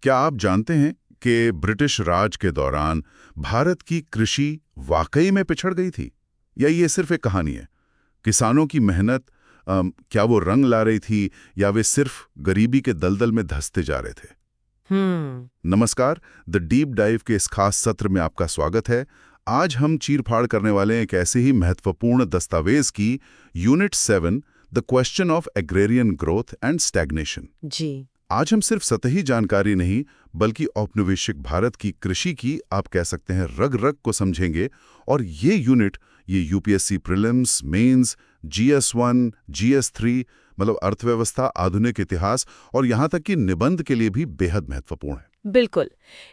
क्या आप जानते हैं कि ब्रिटिश राज के दौरान भारत की कृषि वाकई में पिछड़ गई थी? या ये सिर्फ एक कहानी है? किसानों की मेहनत क्या वो रंग ला रही थी या वे सिर्फ गरीबी के दलदल में धंसते जा रहे थे? नमस्कार, द डीप डाइव के इस खास सत्र में आपका स्वागत है। आज हम चीर-फाड़ करने वाले हैं एक ऐसे ही महत्वपूर्ण दस्तावेज की, unit 7, the question of agrarian growth and stagnation. जी। आज हम सिर्फ सतही जानकारी नहीं, बल्कि औपनिवेशिक भारत की कृषि की, आप कह सकते हैं, रग-रग को समझेंगे। और ये यूनिट, ये UPSC prelims, mains, GS1, GS3, मतलब अर्थव्यवस्था, आधुनिक इतिहास और यहाँ तक कि निबंध के लिए भी बेहद महत्वपूर्ण है। बिल्कुल।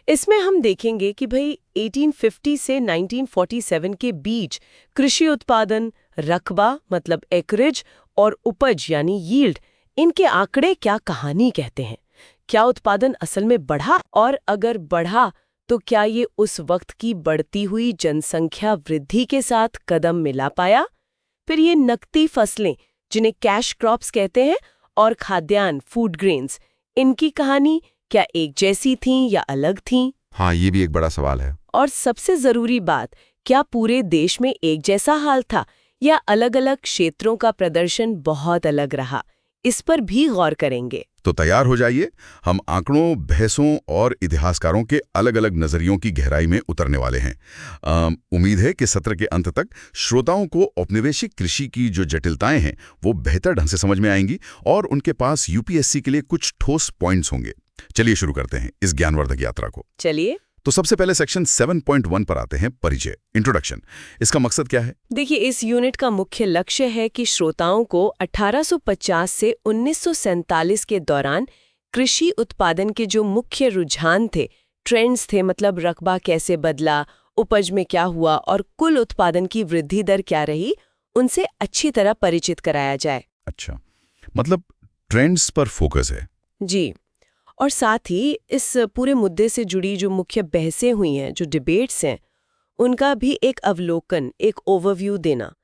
इसमें हम देखेंगे कि भाई 1850 से 1947 के बीच कृषि उत्पादन, रकबा मतलब एकरेज और उपज यानी यील्ड, इनके आंकड़े क्या कहानी कहते हैं। क्या उत्पादन असल में बढ़ा, और अगर बढ़ा तो क्या ये उस वक्त की बढ़ती हुई जनसंख्या वृद्धि के साथ कदम मिला पाया? फिर ये नकदी फसलें, जिन्हें कैश क्रॉप्स कहते हैं, और खाद्यान्न, फूड ग्रेन्स, इनकी कहानी क्या एक जैसी थीं या अलग थीं? हाँ, ये भी एक बड़ा सवाल है। और सबसे जरूरी बात, क्या पूरे देश में एक जैसा हाल था या अलग-अलग क्षेत्रों का प्रदर्शन बहुत अलग रहा? इस पर भी गौर करेंगे। तो तैयार हो जाइए, हम आंकड़ों, बहसों और इतिहासकारों के अलग-अलग नजरियों की गहराई में उतरने वाले हैं। उम्मीद है कि सत्र के अंत तक श्रोताओं को औपनिवेशिक कृषि की जो जटिलताएं हैं वो बेहतर ढंग से समझ में आएंगी और उनके पास यूपीएससी के लिए कुछ ठोस पॉइंट्स होंगे। चलिए शुरू करते हैं इस ज्ञानवर्धक यात्रा को। चलिए। तो सबसे पहले सेक्शन 7.1 पर आते हैं, परिचय, इंट्रोडक्शन। इसका मकसद क्या है? देखिए, इस यूनिट का मुख्य लक्ष्य है कि श्रोताओं को 1850 से 1947 के दौरान कृषि उत्पादन के जो मुख्य रुझान थे, ट्रेंड्स थे, मतलब रकबा कैसे बदला, उपज में क्या हुआ और कुल उत्पादन की वृद्धि दर क्या रही, उनसे अच्छी तरह परिचित कराया जाए। अच्छा, मतलब ट्रेंड्स पर फोकस है। जी। और साथ ही इस पूरे मुद्दे से जुड़ी जो मुख्य बहसें हुई हैं, जो डिबेट्स हैं, उनका भी एक अवलोकन, एक ओवरव्यू देना।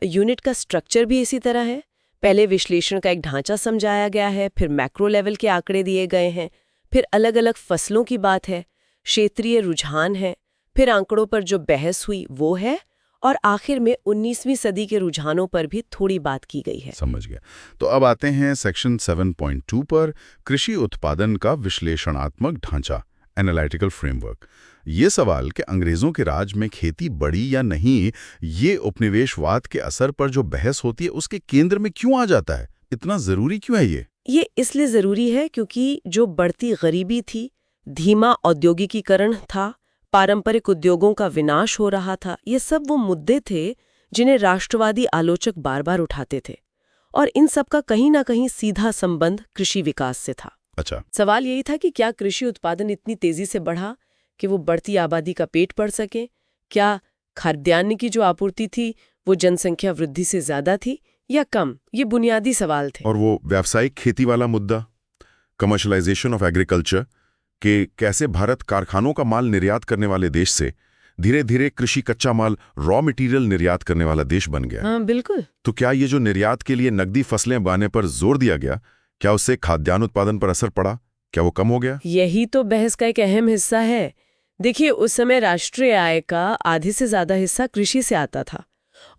यूनिट का स्ट्रक्चर भी इसी तरह है। पहले विश्लेषण का एक ढांचा समझाया गया है, फिर मैक्रो लेवल के आंकड़े दिए गए हैं, फिर अलग-अलग फसलों की बात है, क्षेत्रीय रुझान है, फिर आंकड़ों पर जो बहस हुई वो है, और आखिर में 19वीं सदी के रुझानों पर भी थोड़ी बात की गई है। समझ गया। तो अब आते हैं सेक्शन 7.2 पर, कृषि उत्पादन का विश्लेषणात्मक ढांचा, एनालिटिकल फ्रेमवर्क। ये सवाल कि अंग्रेजों के राज में खेती बढ़ी या नहीं, ये उपनिवेशवाद के असर पर जो बहस होती है उसके केंद्र में क्यों आ जाता है? इतना जरूरी क्यों है ये? ये इसलिए जरूरी है क्योंकि जो बढ़ती गरीबी थी, धीमा औद्योगिकीकरण था, पारंपरिक उद्योगों का विनाश हो रहा था, ये सब वो मुद्दे थे जिन्हें राष्ट्रवादी आलोचक बार बार उठाते थे, और इन सब का कहीं ना कहीं सीधा संबंध कृषि विकास से था। अच्छा। सवाल यही था कि क्या कृषि उत्पादन इतनी तेजी से बढ़ा कि वो बढ़ती आबादी का पेट भर सके? क्या खाद्यान्न की जो आपूर्ति थी वो जनसंख्या वृद्धि से ज्यादा थी या कम? ये बुनियादी सवाल थे। और वो व्यावसायिक खेती वाला मुद्दा, कमर्शलाइजेशन ऑफ एग्रीकल्चर, कि कैसे भारत कारखानों का माल निर्यात करने वाले देश से धीरे धीरे कृषि कच्चा माल, रॉ मटेरियल निर्यात करने वाला देश बन गया। हाँ, बिल्कुल। तो क्या ये जो निर्यात के लिए नकदी फसलें उगाने पर जोर दिया गया, क्या उससे खाद्यान्न उत्पादन पर असर पड़ा? क्या वो कम हो गया? यही तो बहस का एक अहम हिस्सा है। देखिए, उस समय राष्ट्रीय आय का आधे से ज्यादा हिस्सा कृषि से आता था,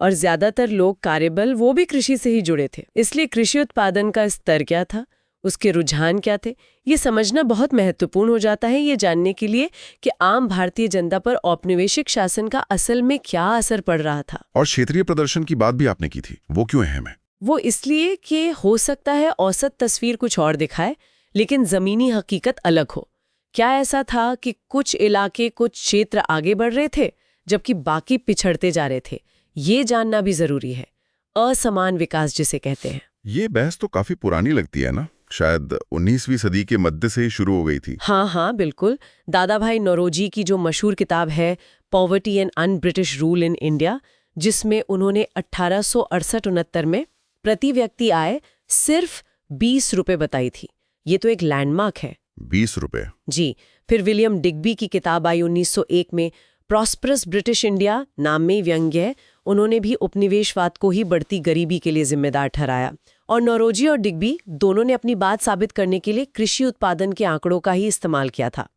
और ज्यादातर लोग, कार्यबल, वो भी कृषि से ही जुड़े थे। इसलिए कृषि उत्पादन का स्तर क्या था, उसके रुझान क्या थे, ये समझना बहुत महत्वपूर्ण हो जाता है, ये जानने के लिए कि आम भारतीय जनता पर औपनिवेशिक शासन का असल में क्या असर पड़ रहा था। और क्षेत्रीय प्रदर्शन की बात भी आपने की थी, वो क्यों अहम है? वो इसलिए कि हो सकता है औसत तस्वीर कुछ और दिखाए, लेकिन जमीनी हकीकत अलग हो। क्या ऐसा था कि कुछ इलाके, कुछ क्षेत्र आगे बढ़ रहे थे जबकि बाकी पिछड़ते जा रहे थे? ये जानना भी जरूरी है। असमान विकास जिसे कहते हैं। ये बहस तो काफी पुरानी लगती है ना, शायद 19वीं सदी के मध्य से ही शुरू हो गई थी। हाँ, बिल्कुल। दादा भाई नौरोजी की जो मशहूर किताब है poverty and un British rule in India, जिसमें उन्होंने 1868-69 में प्रति व्यक्ति आय सिर्फ 20 रुपए बताई थी, ये तो एक लैंडमार्क है। 20 रुपए? जी। फिर विलियम डिग्बी की किताब आई 1901 में, प्रॉस्परस ब्रिटिश इंडिया, नाम में व्यंग्य है, उन्होंने भी उपनिवेशवाद को ही बढ़ती गरीबी के लिए जिम्मेदार ठहराया। और नौरोजी और डिग्बी दोनों ने अपनी बात साबित करने के लिए कृषि उत्पादन के आंकड़ों का ही इस्तेमाल किया था।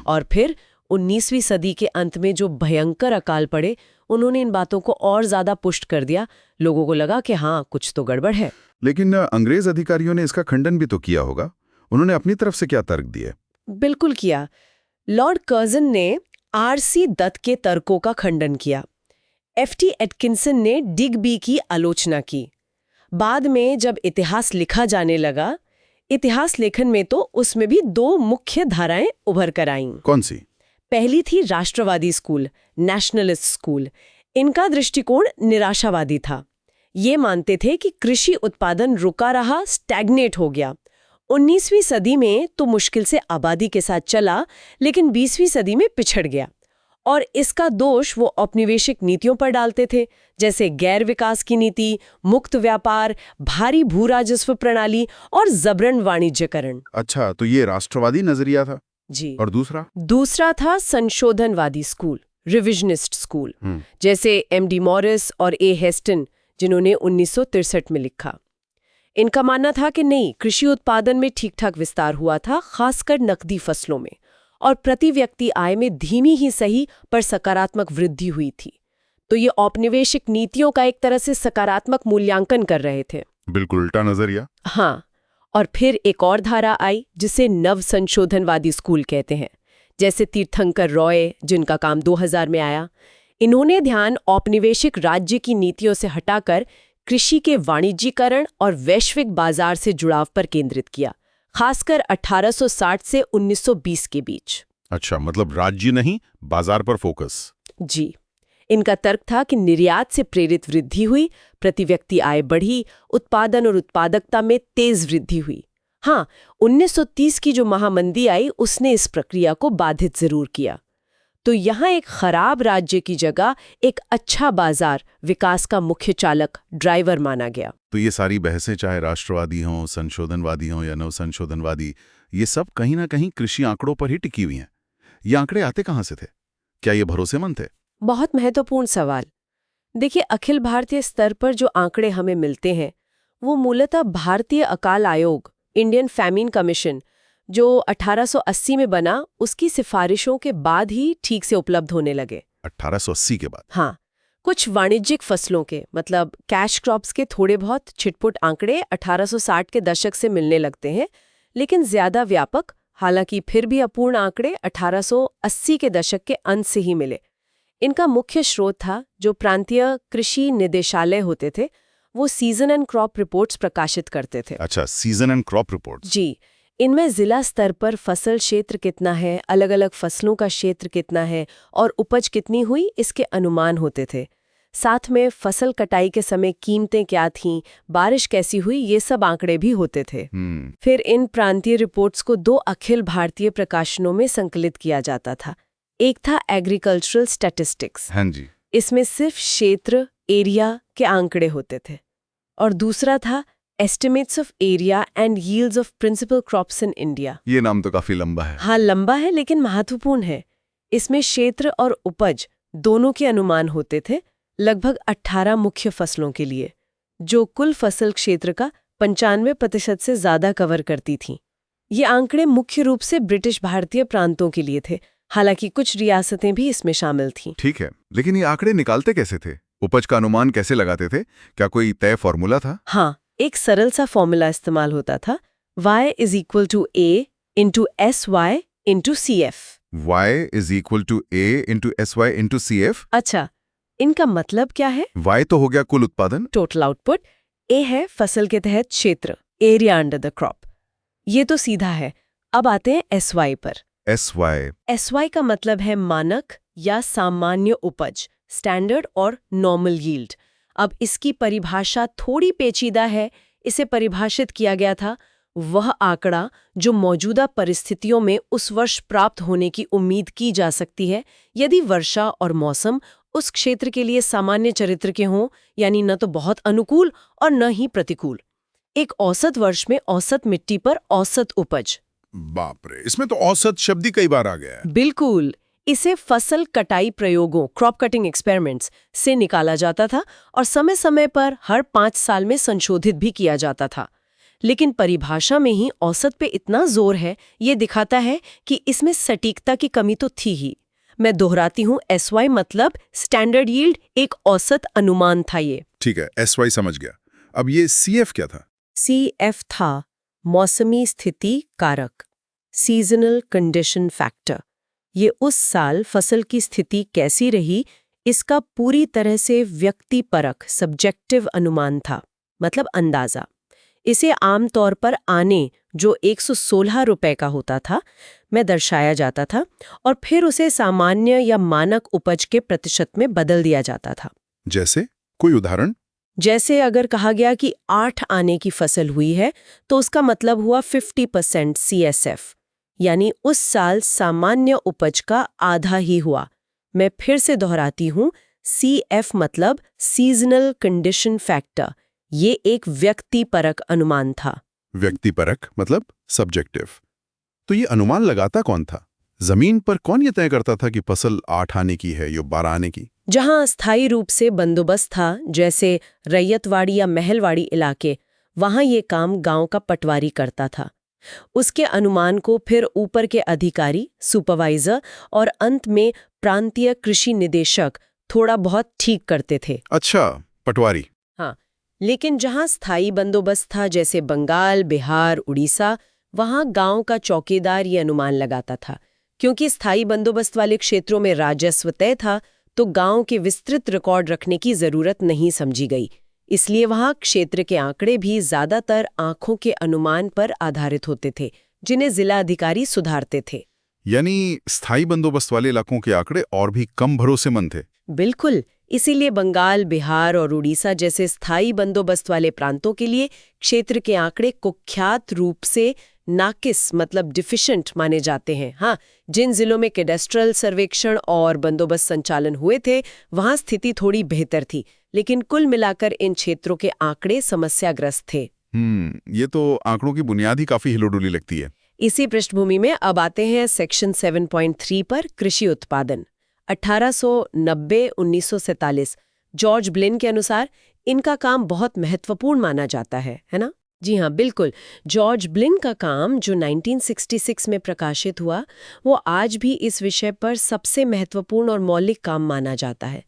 और फिर 19वीं सदी के अंत में जो भयंकर अकाल पड़े, उन्होंने इन बातों को और ज्यादा पुष्ट कर दिया। लोगों को लगा कि हाँ, कुछ तो गड़बड़ है। लेकिन अंग्रेज अधिकारियों ने इसका खंडन भी तो किया होगा। उन्होंने अपनी तरफ से क्या तर्क दिए? बिल्कुल किया। लॉर्ड कर्जन ने आर.सी. दत्त के तर्कों का खंडन किया। F.T. एटकिंसन ने डिग्बी की आलोचना की। बाद में जब इतिहास लिखा जाने लगा, इतिहास लेखन में तो उसमें भी दो मुख्य धाराएं उभर कर आईं। कौन सी? पहली थी राष्ट्रवादी स्कूल, नेशनलिस्ट स्कूल। इनका दृष्टिकोण निराशावादी था। ये मानते थे कि कृषि उत्पादन रुका रहा, स्टैग्नेट हो गया। 19वीं सदी में तो मुश्किल से आबादी के साथ चला, लेकिन 20वीं सदी में पिछड़ गया। और इसका दोष वो औपनिवेशिक नीतियों पर डालते थे, जैसे गैर विकास की नीति, मुक्त व्यापार, भारी भू राजस्व प्रणाली और जबरन वाणिज्यकरण। अच्छा, तो ये राष्ट्रवादी नजरिया था। जी। और दूसरा था संशोधनवादी स्कूल, रिविजनिस्ट स्कूल, जैसे M.D. मॉरिस और A. हेस्टन, जिन्होंने 1963 में लिखा। इनका मानना था कि नहीं, कृषि उत्पादन में ठीक ठाक विस्तार हुआ था, खासकर नकदी फसलों में, और प्रति व्यक्ति आय में धीमी ही सही पर सकारात्मक वृद्धि हुई थी। तो ये औपनिवेशिक नीतियों का एक तरह से सकारात्मक मूल्यांकन कर रहे थे। बिल्कुल उल्टा नजरिया। हाँ। और फिर एक और धारा आई जिसे नव संशोधनवादी स्कूल कहते हैं, जैसे तीर्थंकर रॉय, जिनका काम 2000 में आया। इन्होंने ध्यान औपनिवेशिक राज्य की नीतियों से हटाकर कृषि के वाणिज्यीकरण और वैश्विक बाजार से जुड़ाव पर केंद्रित किया, खासकर 1860 से 1920 के बीच। अच्छा, मतलब राज्य नहीं, बाजार पर फोकस। जी। इनका तर्क था कि निर्यात से प्रेरित वृद्धि हुई, प्रति व्यक्ति आय बढ़ी, उत्पादन और उत्पादकता में तेज वृद्धि हुई। हाँ, 1930 की जो महामंदी आई, उसने इस प्रक्रिया को बाधित जरूर किया। तो यहाँ एक खराब राज्य की जगह एक अच्छा बाजार विकास का मुख्य चालक, ड्राइवर माना गया। तो ये सारी बहसें, चाहे राष्ट्रवादी हों, संशोधनवादी हों या नव संशोधनवादी, ये सब कहीं ना कहीं कृषि आंकड़ों पर ही टिकी हुई हैं। ये आंकड़े आते कहाँ से थे? क्या ये भरोसेमंद थे? बहुत महत्वपूर्ण सवाल। देखिए, अखिल भारतीय स्तर पर जो आंकड़े हमें मिलते हैं, वो मूलतः भारतीय अकाल आयोग, इंडियन फैमिन कमीशन, जो 1880 में बना, उसकी सिफारिशों के बाद ही ठीक से उपलब्ध होने लगे। 1880 के बाद? हाँ। कुछ वाणिज्यिक फसलों के, मतलब कैश क्रॉप्स के थोड़े बहुत छिटपुट आंकड़े 1860 के दशक से मिलने लगते हैं, लेकिन ज्यादा व्यापक, हालांकि फिर भी अपूर्ण आंकड़े 1880 के दशक के अंत से ही मिले। इनका मुख्य स्रोत था जो प्रांतीय कृषि निदेशालय होते थे, वो सीजन एंड क्रॉप रिपोर्ट्स प्रकाशित करते थे। अच्छा, सीजन एंड क्रॉप रिपोर्ट्स। जी। इनमें जिला स्तर पर फसल क्षेत्र कितना है, अलग अलग फसलों का क्षेत्र कितना है और उपज कितनी हुई, इसके अनुमान होते थे। साथ में फसल कटाई के समय कीमतें क्या थीं, बारिश कैसी हुई, ये सब आंकड़े भी होते थे। फिर इन प्रांतीय रिपोर्ट्स को 2 अखिल भारतीय प्रकाशनों में संकलित किया जाता था। एक था एग्रीकल्चरल स्टैटिस्टिक्स। हाँ जी। इसमें सिर्फ क्षेत्र, एरिया के आंकड़े होते थे। और दूसरा था estimates of area and yields of principal crops in India. ये नाम तो काफी लंबा है। हाँ, लंबा है लेकिन महत्वपूर्ण है। इसमें क्षेत्र और उपज दोनों के अनुमान होते थे, लगभग 18 मुख्य फसलों के लिए, जो कुल फसल क्षेत्र का 95% से ज्यादा कवर करती थीं। ये आंकड़े मुख्य रूप से ब्रिटिश भारतीय प्रांतों के लिए थे, हालांकि कुछ रियासतें भी इसमें शामिल थीं। ठीक है, लेकिन ये आंकड़े निकालते कैसे थे? उपज का अनुमान कैसे लगाते थे? क्या कोई तय फॉर्मूला था? हाँ, एक सरल सा फॉर्मूला इस्तेमाल होता था, y = a × sy × cf। y = a × sy × cf? अच्छा, इनका मतलब क्या है? y तो हो गया कुल उत्पादन, टोटल आउटपुट, a है फसल के तहत क्षेत्र, एरिया अंडर द क्रॉप। ये तो सीधा है। अब आते हैं sy पर। sy का मतलब है मानक या सामान्य उपज, स्टैंडर्ड और नॉर्मल यील्ड। अब इसकी परिभाषा थोड़ी पेचीदा है। इसे परिभाषित किया गया था वह आंकड़ा जो मौजूदा परिस्थितियों में उस वर्ष प्राप्त होने की उम्मीद की जा सकती है यदि वर्षा और मौसम उस क्षेत्र के लिए सामान्य चरित्र के हों, यानी न तो बहुत अनुकूल और न ही प्रतिकूल। एक औसत वर्ष में औसत मिट्टी पर औसत उपज। बाप रे, इसमें तो औसत शब्द ही कई बार आ गया है। बिल्कुल। इसे फसल कटाई प्रयोगों क्रॉप कटिंग एक्सपेरिमेंट्स से निकाला जाता था और समय समय पर हर 5 साल में संशोधित भी किया जाता था। लेकिन परिभाषा में ही औसत पे इतना जोर है, ये दिखाता है कि इसमें सटीकता की कमी तो थी ही। मैं दोहराती हूँ, SY मतलब स्टैंडर्ड यील्ड, एक औसत अनुमान था ये। ठीक है, SY समझ गया। अब ये CF क्या था? CF था मौसमी स्थिति कारक, सीजनल कंडीशन फैक्टर। ये उस साल फसल की स्थिति कैसी रही, इसका पूरी तरह से व्यक्तिपरक सब्जेक्टिव अनुमान था, मतलब अंदाजा। इसे आमतौर पर आने, जो 116 रुपए का होता था, में दर्शाया जाता था और फिर उसे सामान्य या मानक उपज के प्रतिशत में बदल दिया जाता था। जैसे कोई उदाहरण? जैसे अगर कहा गया कि 8 आने की फसल हुई है, तो उसका मतलब हुआ 50% CSF, यानी उस साल सामान्य उपज का आधा ही हुआ। मैं फिर से दोहराती हूँ, CF मतलब सीजनल कंडीशन फैक्टर। ये एक व्यक्तिपरक अनुमान था। व्यक्तिपरक मतलब सब्जेक्टिव। तो ये अनुमान लगाता कौन था? जमीन पर कौन ये तय करता था कि फसल 8 आने की है या 12 आने की? जहां अस्थायी रूप से बंदोबस्त था, जैसे रैयतवाड़ी या महलवाड़ी इलाके, वहां ये काम गांव का पटवारी करता था। उसके अनुमान को फिर ऊपर के अधिकारी, सुपरवाइजर और अंत में प्रांतीय कृषि निदेशक थोड़ा बहुत ठीक करते थे। अच्छा, पटवारी। हाँ, लेकिन जहां स्थायी बंदोबस्त था, जैसे बंगाल, बिहार, उड़ीसा, वहां गांव का चौकीदार ये अनुमान लगाता था। क्योंकि स्थायी बंदोबस्त वाले क्षेत्रों में राजस्व तय था, तो गांव के विस्तृत रिकॉर्ड रखने की जरूरत नहीं समझी गई। इसलिए वहां क्षेत्र के आंकड़े भी ज्यादातर आंखों के अनुमान पर आधारित होते थे, जिन्हें जिला अधिकारी सुधारते थे। यानी स्थायी बंदोबस्त वाले इलाकों के आंकड़े और भी कम भरोसेमंद थे। बिल्कुल, इसीलिए बंगाल, बिहार और उड़ीसा जैसे स्थायी बंदोबस्त वाले प्रांतों के लिए क्षेत्र के आंकड़े कुख्यात रूप से नाकिस मतलब डिफिशिएंट माने जाते हैं। हाँ, जिन जिलों में कैडेस्ट्रल सर्वेक्षण और बंदोबस्त संचालन हुए थे, वहां स्थिति थोड़ी बेहतर थी, लेकिन कुल मिलाकर इन क्षेत्रों के आंकड़े समस्याग्रस्त थे। ये तो आंकड़ों की बुनियाद ही काफी हिलोडुली लगती है। इसी पृष्ठभूमि में अब आते हैं सेक्शन 7.3 पर, कृषि उत्पादन। 1890-1947 जॉर्ज ब्लिन के अनुसार इनका काम बहुत महत्वपूर्ण माना जाता है ना? जी हाँ, बिल्कुल। जॉर्ज ब्लिन का काम, जो 1966 में प्रकाशित हुआ, वो आज भी इस विषय पर सबसे महत्वपूर्ण और मौलिक काम माना जाता है।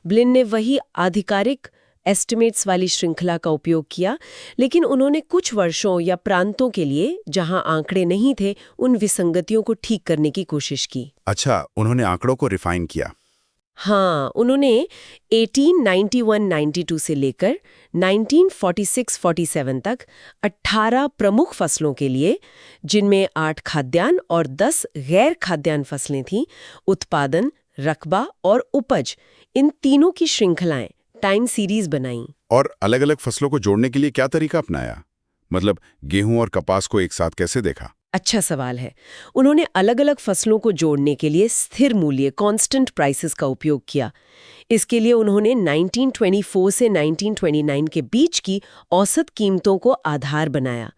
ब्लिन ने वही आधिकारिक एस्टिमेट्स वाली श्रृंखला का उपयोग किया, लेकिन उन्होंने कुछ वर्षों या प्रांतों के लिए, जहां आंकड़े नहीं थे, उन विसंगतियों को ठीक करने की कोशिश की। अच्छा, उन्होंने आंकड़ों को रिफाइन किया। हाँ, उन्होंने 1891-92 से लेकर 1946-47 तक 18 प्रमुख फसलों के लिए, जिनमें 8 खाद्यान्न और 10 गैर खाद्यान्न फसलें थीं, उत्पादन, रकबा और उपज, इन तीनों की श्रृंखलाएं, टाइम सीरीज बनाई। और अलग-अलग फसलों को जोड़ने के लिए क्या तरीका अपनाया? मतलब गेहूं और कपास को एक साथ कैसे देखा? अच्छा सवाल है। उन्होंने अलग अलग फसलों को जोड़ने के लिए स्थिर मूल्य कांस्टेंट प्राइसेस का उपयोग किया। इसके लिए उन्होंने 1924 से 1929 के बीच की औसत कीमतों को आधार बनाया।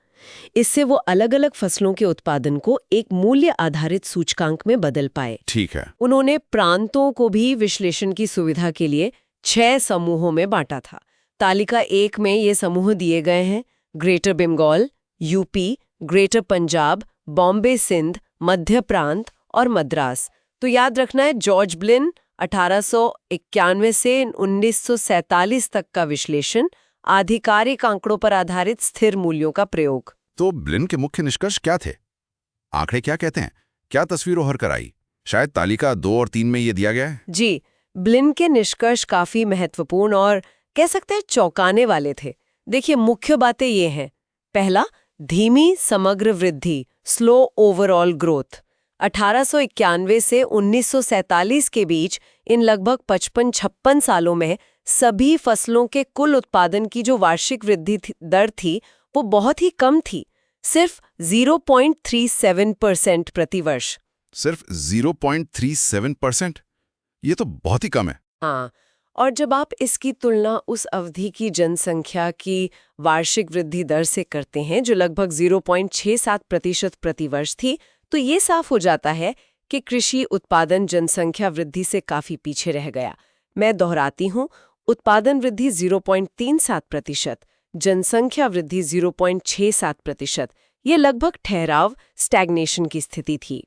इससे वो अलग अलग फसलों के उत्पादन को एक मूल्य आधारित सूचकांक में बदल पाए। ठीक है। उन्होंने प्रांतों को भी विश्लेषण की सुविधा के लिए 6 समूहों में बांटा था। तालिका 1 में ये समूह दिए गए हैं: greater Bengal, UP, greater Punjab, Bombay Sindh, मध्य प्रांत और मद्रास। तो याद रखना है, जॉर्ज ब्लिन 1891 से 1947 तक का विश्लेषण, आधिकारिक आंकड़ों पर आधारित स्थिर मूल्यों का प्रयोग। तो ब्लिन के मुख्य निष्कर्ष क्या थे? आंकड़े क्या कहते हैं? क्या तस्वीर उभर कर आई? शायद तालिका 2 और 3 में ये दिया गया है। जी, ब्लिन के निष्कर्ष काफी महत्वपूर्ण और कह सकते हैं चौंकाने वाले थे। देखिए, मुख्य बातें ये हैं। पहला, धीमी समग्र वृद्धि, स्लो ओवरऑल ग्रोथ। 1891 से 1947 के बीच इन लगभग 55-56 सालों में सभी फसलों के कुल उत्पादन की जो वार्षिक वृद्धि दर थी, वो बहुत ही कम थी, सिर्फ 0.37% प्रति वर्ष। सिर्फ 0.37%? ये तो बहुत ही कम है। हाँ, और जब आप इसकी तुलना उस अवधि की जनसंख्या की वार्षिक वृद्धि दर से करते हैं, जो लगभग 0.67% प्रति वर्ष थी, तो ये साफ हो जाता है कि कृषि उत्पादन जनसंख्या वृद्धि से काफी पीछे रह गया। मैं दोहराती हूँ, उत्पादन वृद्धि 0.37%, जनसंख्या वृद्धि 0.67%। ये लगभग ठहराव, स्टैग्नेशन की स्थिति थी।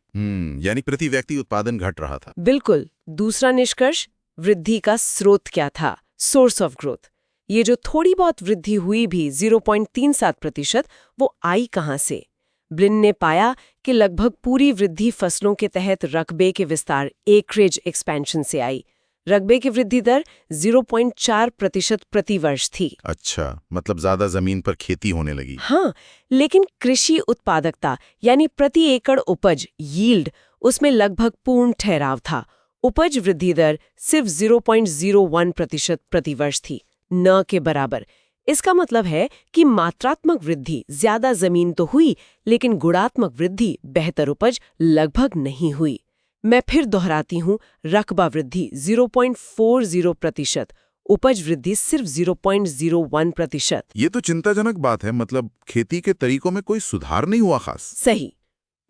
यानी प्रति व्यक्ति उत्पादन घट रहा था। बिल्कुल। दूसरा निष्कर्ष, वृद्धि का स्रोत क्या था, सोर्स ऑफ ग्रोथ। ये जो थोड़ी बहुत वृद्धि हुई भी 0.37%, वो आई कहाँ से? ब्लिन ने पाया कि लगभग पूरी वृद्धि फसलों के तहत रकबे के विस्तार, एकरेज एक्सपेंशन से आई। रकबे की वृद्धि दर 0.4% प्रति वर्ष थी। अच्छा, मतलब ज्यादा जमीन पर खेती होने लगी। हाँ, लेकिन कृषि उत्पादकता यानी प्रति एकड़ उपज, यील्ड, उसमें लगभग पूर्ण ठहराव था। उपज वृद्धि दर सिर्फ 0.01% प्रति वर्ष थी, न के बराबर। इसका मतलब है कि मात्रात्मक वृद्धि, ज्यादा जमीन तो हुई, लेकिन गुणात्मक वृद्धि, बेहतर उपज, लगभग नहीं हुई। मैं फिर दोहराती हूँ, रकबा वृद्धि 0.40%, उपज वृद्धि सिर्फ 0.01%। ये तो चिंताजनक बात है। मतलब खेती के तरीकों में कोई सुधार नहीं हुआ खास। सही।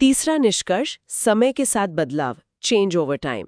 तीसरा निष्कर्ष, समय के साथ बदलाव, चेंज ओवर टाइम।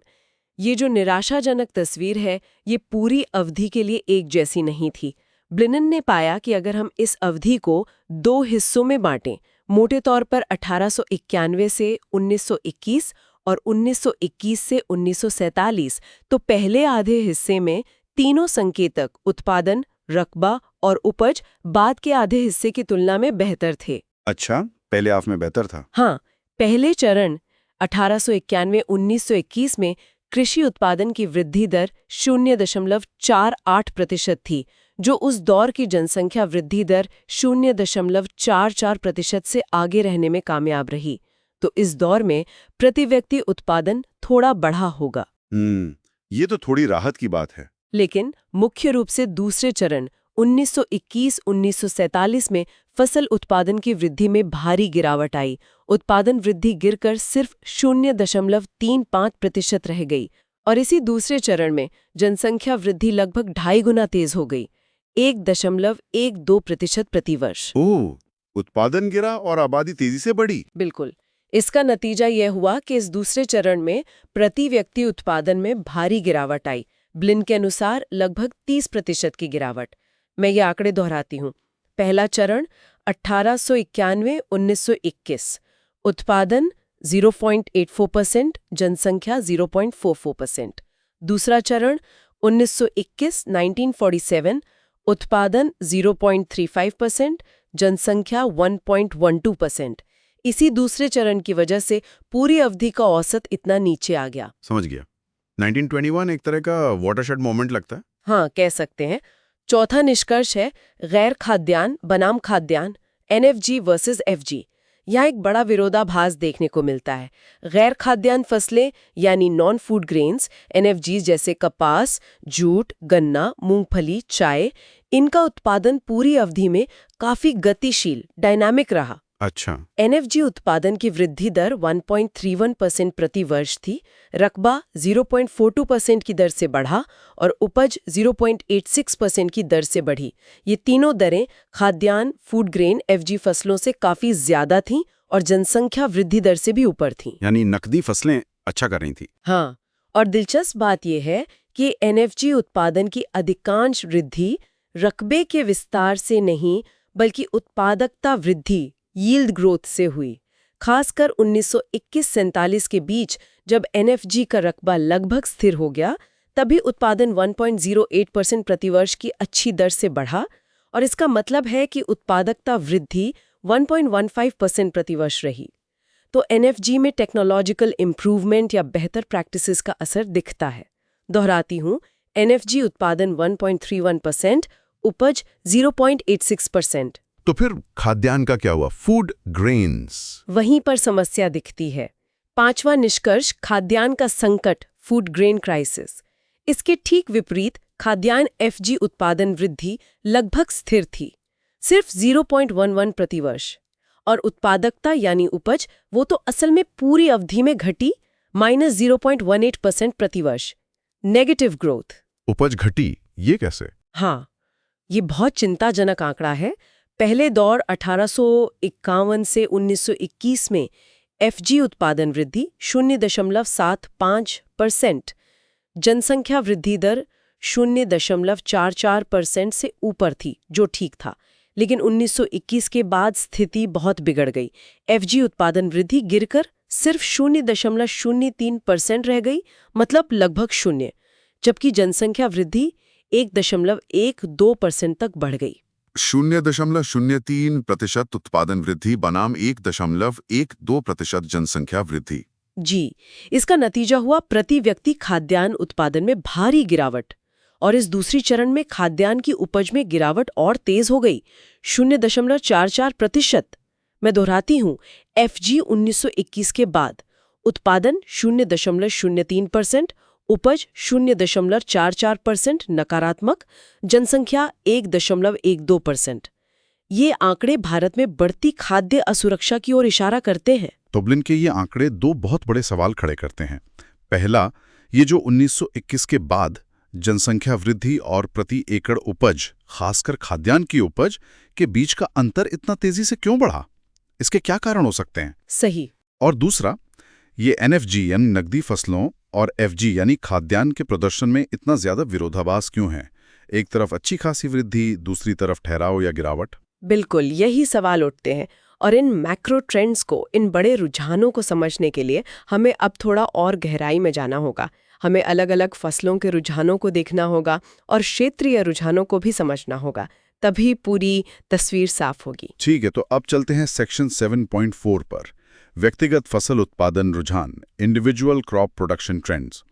ये जो निराशाजनक तस्वीर है, ये पूरी अवधि के लिए एक जैसी नहीं थी। ब्लिनन ने पाया कि अगर हम इस अवधि को 2 हिस्सों में बांटें, मोटे तौर पर 1891 से 1921 और 1921 से 1947, तो पहले आधे हिस्से में तीनों संकेतक, उत्पादन, रकबा और उपज, बाद के आधे हिस्से की तुलना में बेहतर थे। अच्छा, पहले हाफ में बेहतर था। हाँ, पहले चरण 1891-1921 में कृषि उत्पादन की वृद्धि दर 0.48% थी, जो उस दौर की जनसंख्या वृद्धि दर 0.44% से आगे रहने में कामयाब रही। तो इस दौर में प्रति व्यक्ति उत्पादन थोड़ा बढ़ा होगा। ये तो थोड़ी राहत की बात है। लेकिन मुख्य रूप से दूसरे चरण 1921-1947 में फसल उत्पादन की वृद्धि में भारी गिरावट आई। उत्पादन वृद्धि गिरकर सिर्फ 0.35% रह गई, और इसी दूसरे चरण में जनसंख्या वृद्धि लगभग 2.5 गुना तेज हो गई, 1.12% प्रति वर्ष। ओह, उत्पादन गिरा और आबादी तेजी से बढ़ी। बिल्कुल। इसका नतीजा यह हुआ कि इस दूसरे चरण में प्रति व्यक्ति उत्पादन में भारी गिरावट आई। ब्लिन के अनुसार लगभग 30% की गिरावट। मैं ये आंकड़े दोहराती हूँ। पहला चरण 1891-1921, उत्पादन 0.84%, जनसंख्या 0.44%। दूसरा चरण 1947, उत्पादन 0.35%, जनसंख्या 1.12%। इसी दूसरे चरण की वजह से पूरी अवधि का औसत इतना नीचे आ गया। समझ गया। 1921 एक तरह का वाटरशेड मोमेंट लगता है। हाँ, कह सकते हैं। चौथा निष्कर्ष है गैर खाद्यान्न बनाम खाद्यान्न, NFG वर्सेस FG। यहाँ एक बड़ा विरोधाभास देखने को मिलता है। गैर खाद्यान्न फसलें यानी नॉन फूड ग्रेन्स, NFG जैसे कपास, जूट, गन्ना, मूंगफली, चाय, इनका उत्पादन पूरी अवधि में काफी गतिशील, डायनामिक रहा। अच्छा। NFG उत्पादन की वृद्धि दर 1.31% प्रति वर्ष थी, रकबा 0.42% की दर से बढ़ा और उपज 0.86% की दर से बढ़ी। ये तीनों दरें खाद्यान्न, फूड ग्रेन, FG फसलों से काफी ज्यादा थीं और जनसंख्या वृद्धि दर से भी ऊपर थीं। यानी नकदी फसलें अच्छा कर रही थी। हाँ, और दिलचस्प बात यह है कि NFG उत्पादन की अधिकांश वृद्धि रकबे के विस्तार से नहीं, बल्कि उत्पादकता वृद्धि, यील्ड ग्रोथ से हुई। खासकर 1921-47 के बीच जब NFG का रकबा लगभग स्थिर हो गया, तभी उत्पादन 1.08% प्रति वर्ष की अच्छी दर से बढ़ा, और इसका मतलब है कि उत्पादकता वृद्धि 1.15% प्रति वर्ष रही। तो NFG में टेक्नोलॉजिकल इम्प्रूवमेंट या बेहतर प्रैक्टिसेस का असर दिखता है। दोहराती हूँ, NFG उत्पादन 1.31%, उपज 0.86%। तो फिर खाद्यान्न का क्या हुआ? Food grains. वहीं पर समस्या दिखती है। पांचवा निष्कर्ष, खाद्यान्न का संकट, फूड ग्रेन क्राइसिस। इसके ठीक विपरीत खाद्यान्न FG उत्पादन वृद्धि लगभग स्थिर थी, सिर्फ 0.11 प्रति वर्ष, और उत्पादकता यानी उपज वो तो असल में पूरी अवधि में घटी, -0.18% प्रति वर्ष, नेगेटिव ग्रोथ। उपज घटी, ये कैसे? हाँ, ये बहुत चिंताजनक आंकड़ा है। पहले दौर 1851 से 1921 में FG उत्पादन वृद्धि 0.75%, जनसंख्या वृद्धि दर 0.44% से ऊपर थी, जो ठीक था। लेकिन 1921 के बाद स्थिति बहुत बिगड़ गई। FG उत्पादन वृद्धि गिरकर सिर्फ 0.03% रह गई, मतलब लगभग शून्य, जबकि जनसंख्या वृद्धि 1.12% तक बढ़ गई। 0.03% उत्पादन वृद्धि बनाम 1.12% जनसंख्या वृद्धि। जी, इसका नतीजा हुआ प्रति व्यक्ति खाद्यान्न उत्पादन में भारी गिरावट, और इस दूसरी चरण में खाद्यान्न की उपज में गिरावट और तेज हो गई, 0.44%। मैं दोहराती हूँ, FG 1921 के बाद उत्पादन 0.03%, उपज 0.44% नकारात्मक, जनसंख्या 1.12%। ये आंकड़े भारत में बढ़ती खाद्य असुरक्षा की ओर इशारा करते हैं। तोब्लिन के ये आंकड़े दो बहुत बड़े सवाल खड़े करते हैं। पहला, ये जो 1921 के बाद जनसंख्या वृद्धि और प्रति एकड़ उपज, खासकर खाद्यान्न की उपज के बीच का अंतर इतना तेजी से क्यों बढ़ा? इसके क्या कारण हो सकते हैं? सही। और दूसरा, ये NFG यानी नकदी फसलों और FG यानी खाद्यान्न के प्रदर्शन में इतना ज्यादा विरोधाभास क्यों है? एक तरफ अच्छी खासी वृद्धि, दूसरी तरफ ठहराव या गिरावट। बिल्कुल, यही सवाल उठते हैं। और इन मैक्रो ट्रेंड्स को, इन बड़े रुझानों को समझने के लिए हमें अब थोड़ा और गहराई में जाना होगा। हमें अलग अलग फसलों के रुझानों को देखना होगा और क्षेत्रीय रुझानों को भी समझना होगा, तभी पूरी तस्वीर साफ होगी। ठीक है, तो अब चलते हैं सेक्शन 7.4 पर, व्यक्तिगत फसल उत्पादन रुझान, इंडिविजुअल क्रॉप प्रोडक्शन ट्रेंड्स।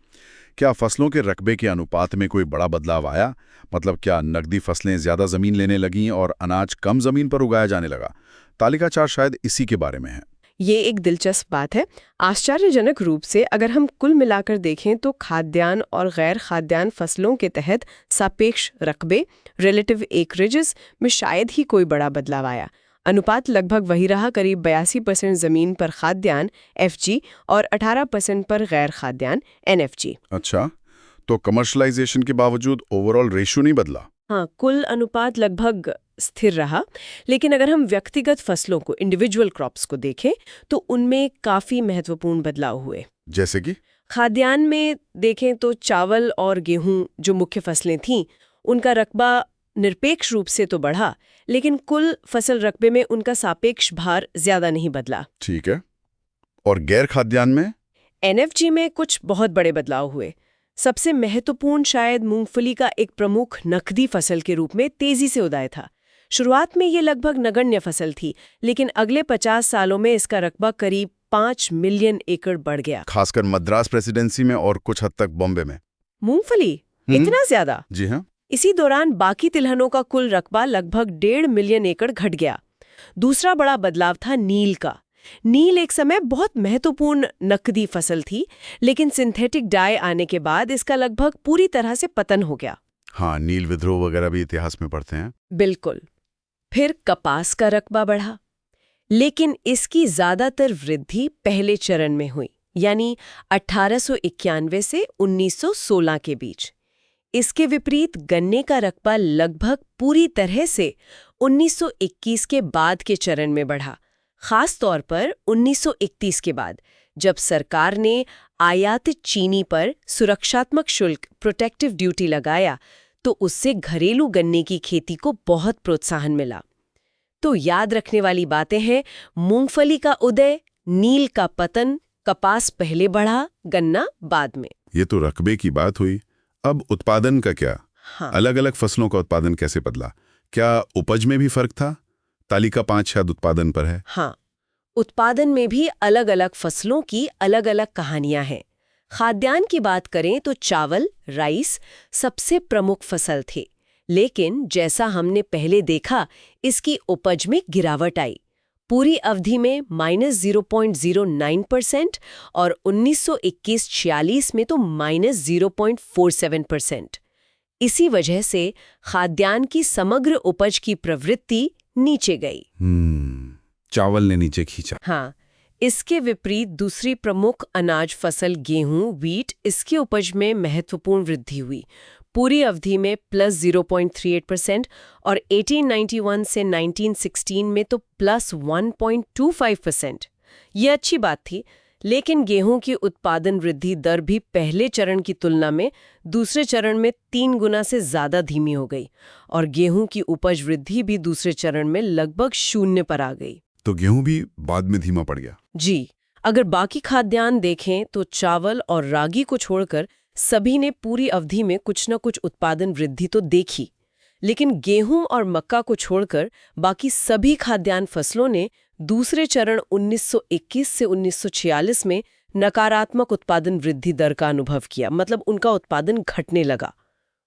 क्या फसलों के रकबे के अनुपात में कोई बड़ा बदलाव आया? मतलब क्या नकदी फसलें ज्यादा जमीन लेने लगीं और अनाज कम जमीन पर उगाया जाने लगा? तालिका 4 शायद इसी के बारे में है। ये एक दिलचस्प बात है। आश्चर्यजनक रूप से अगर हम कुल मिलाकर देखें तो खाद्यान्न और गैर खाद्यान्न फसलों के तहत सापेक्ष रकबे, रिलेटिव एकरेजेस में शायद ही कोई बड़ा बदलाव आया। अनुपात लगभग वही रहा, करीब 82% जमीन पर खाद्यान्न FG और 18% पर गैर खाद्यान्न NFG। अच्छा, तो कमर्शलाइजेशन के बावजूद ओवरऑल रेशियो नहीं बदला? हाँ, कुल अनुपात लगभग स्थिर रहा, लेकिन अगर हम व्यक्तिगत फसलों को, इंडिविजुअल क्रॉप्स को देखें तो उनमें काफी महत्वपूर्ण बदलाव हुए। जैसे कि खाद्यान्न में देखें तो चावल और गेहूं जो मुख्य फसलें थीं, उनका रकबा निरपेक्ष रूप से तो बढ़ा, लेकिन कुल फसल रकबे में उनका सापेक्ष भार ज्यादा नहीं बदला। ठीक है, और गैर खाद्यान्न में? NFG में कुछ बहुत बड़े बदलाव हुए। सबसे महत्वपूर्ण शायद मूंगफली का एक प्रमुख नकदी फसल के रूप में तेजी से उदय था। शुरुआत में ये लगभग नगण्य फसल थी, लेकिन अगले 50 सालों में इसका रकबा करीब 5 मिलियन एकड़ बढ़ गया, खासकर मद्रास प्रेसिडेंसी में और कुछ हद तक बॉम्बे में। मूंगफली इतना ज्यादा? जी हाँ। इसी दौरान बाकी तिलहनों का कुल रकबा लगभग 1.5 मिलियन एकड़ घट गया। दूसरा बड़ा बदलाव था नील का। नील एक समय बहुत महत्वपूर्ण नकदी फसल थी, लेकिन सिंथेटिक डाई आने के बाद इसका लगभग पूरी तरह से पतन हो गया। हाँ, नील विद्रोह वगैरह भी इतिहास में पढ़ते हैं। बिल्कुल। फिर कपास का रकबा बढ़ा, लेकिन इसकी ज्यादातर वृद्धि पहले चरण में हुई, यानी 1891 से 1916 के बीच। इसके विपरीत गन्ने का रकबा लगभग पूरी तरह से 1921 के बाद के चरण में बढ़ा, खास तौर पर 1931 के बाद, जब सरकार ने आयातित चीनी पर सुरक्षात्मक शुल्क, प्रोटेक्टिव ड्यूटी लगाया, तो उससे घरेलू गन्ने की खेती को बहुत प्रोत्साहन मिला। तो याद रखने वाली बातें हैं: मूंगफली का उदय, नील का पतन, कपास पहले बढ़ा, गन्ना बाद में। ये तो रकबे की बात हुई। अब उत्पादन का क्या? हाँ। अलग अलग फसलों का उत्पादन कैसे बदला? क्या उपज में भी फर्क था? तालिका 5 शायद उत्पादन पर है। हाँ, उत्पादन में भी अलग अलग फसलों की अलग अलग कहानियां हैं। खाद्यान्न की बात करें तो चावल, राइस सबसे प्रमुख फसल थे, लेकिन जैसा हमने पहले देखा, इसकी उपज में गिरावट आई। पूरी अवधि में -0.09% और 1921-46 में तो -0.47%। इसी वजह से खाद्यान्न की समग्र उपज की प्रवृत्ति नीचे गई। चावल ने नीचे खींचा। हाँ, इसके विपरीत दूसरी प्रमुख अनाज फसल गेहूं, व्हीट, इसकी उपज में महत्वपूर्ण वृद्धि हुई। पूरी अवधि में +0.38% और 1891 से 1916 में तो +1.25%। ये अच्छी बात थी, लेकिन गेहूं की उत्पादन वृद्धि दर भी पहले चरण की तुलना में दूसरे चरण में 3 गुना से ज्यादा धीमी हो गई और गेहूं की उपज वृद्धि भी दूसरे चरण में लगभग 0 पर आ गई। तो गेहूं भी बाद में धीमा पड़ गया। जी, अगर बाकी खाद्यान्न देखें तो चावल और रागी को छोड़कर सभी ने पूरी अवधि में कुछ न कुछ उत्पादन वृद्धि तो देखी, लेकिन गेहूं और मक्का को छोड़कर बाकी सभी खाद्यान्न फसलों ने दूसरे चरण 1921 से 1946 में नकारात्मक उत्पादन वृद्धि दर का अनुभव किया, मतलब उनका उत्पादन घटने लगा।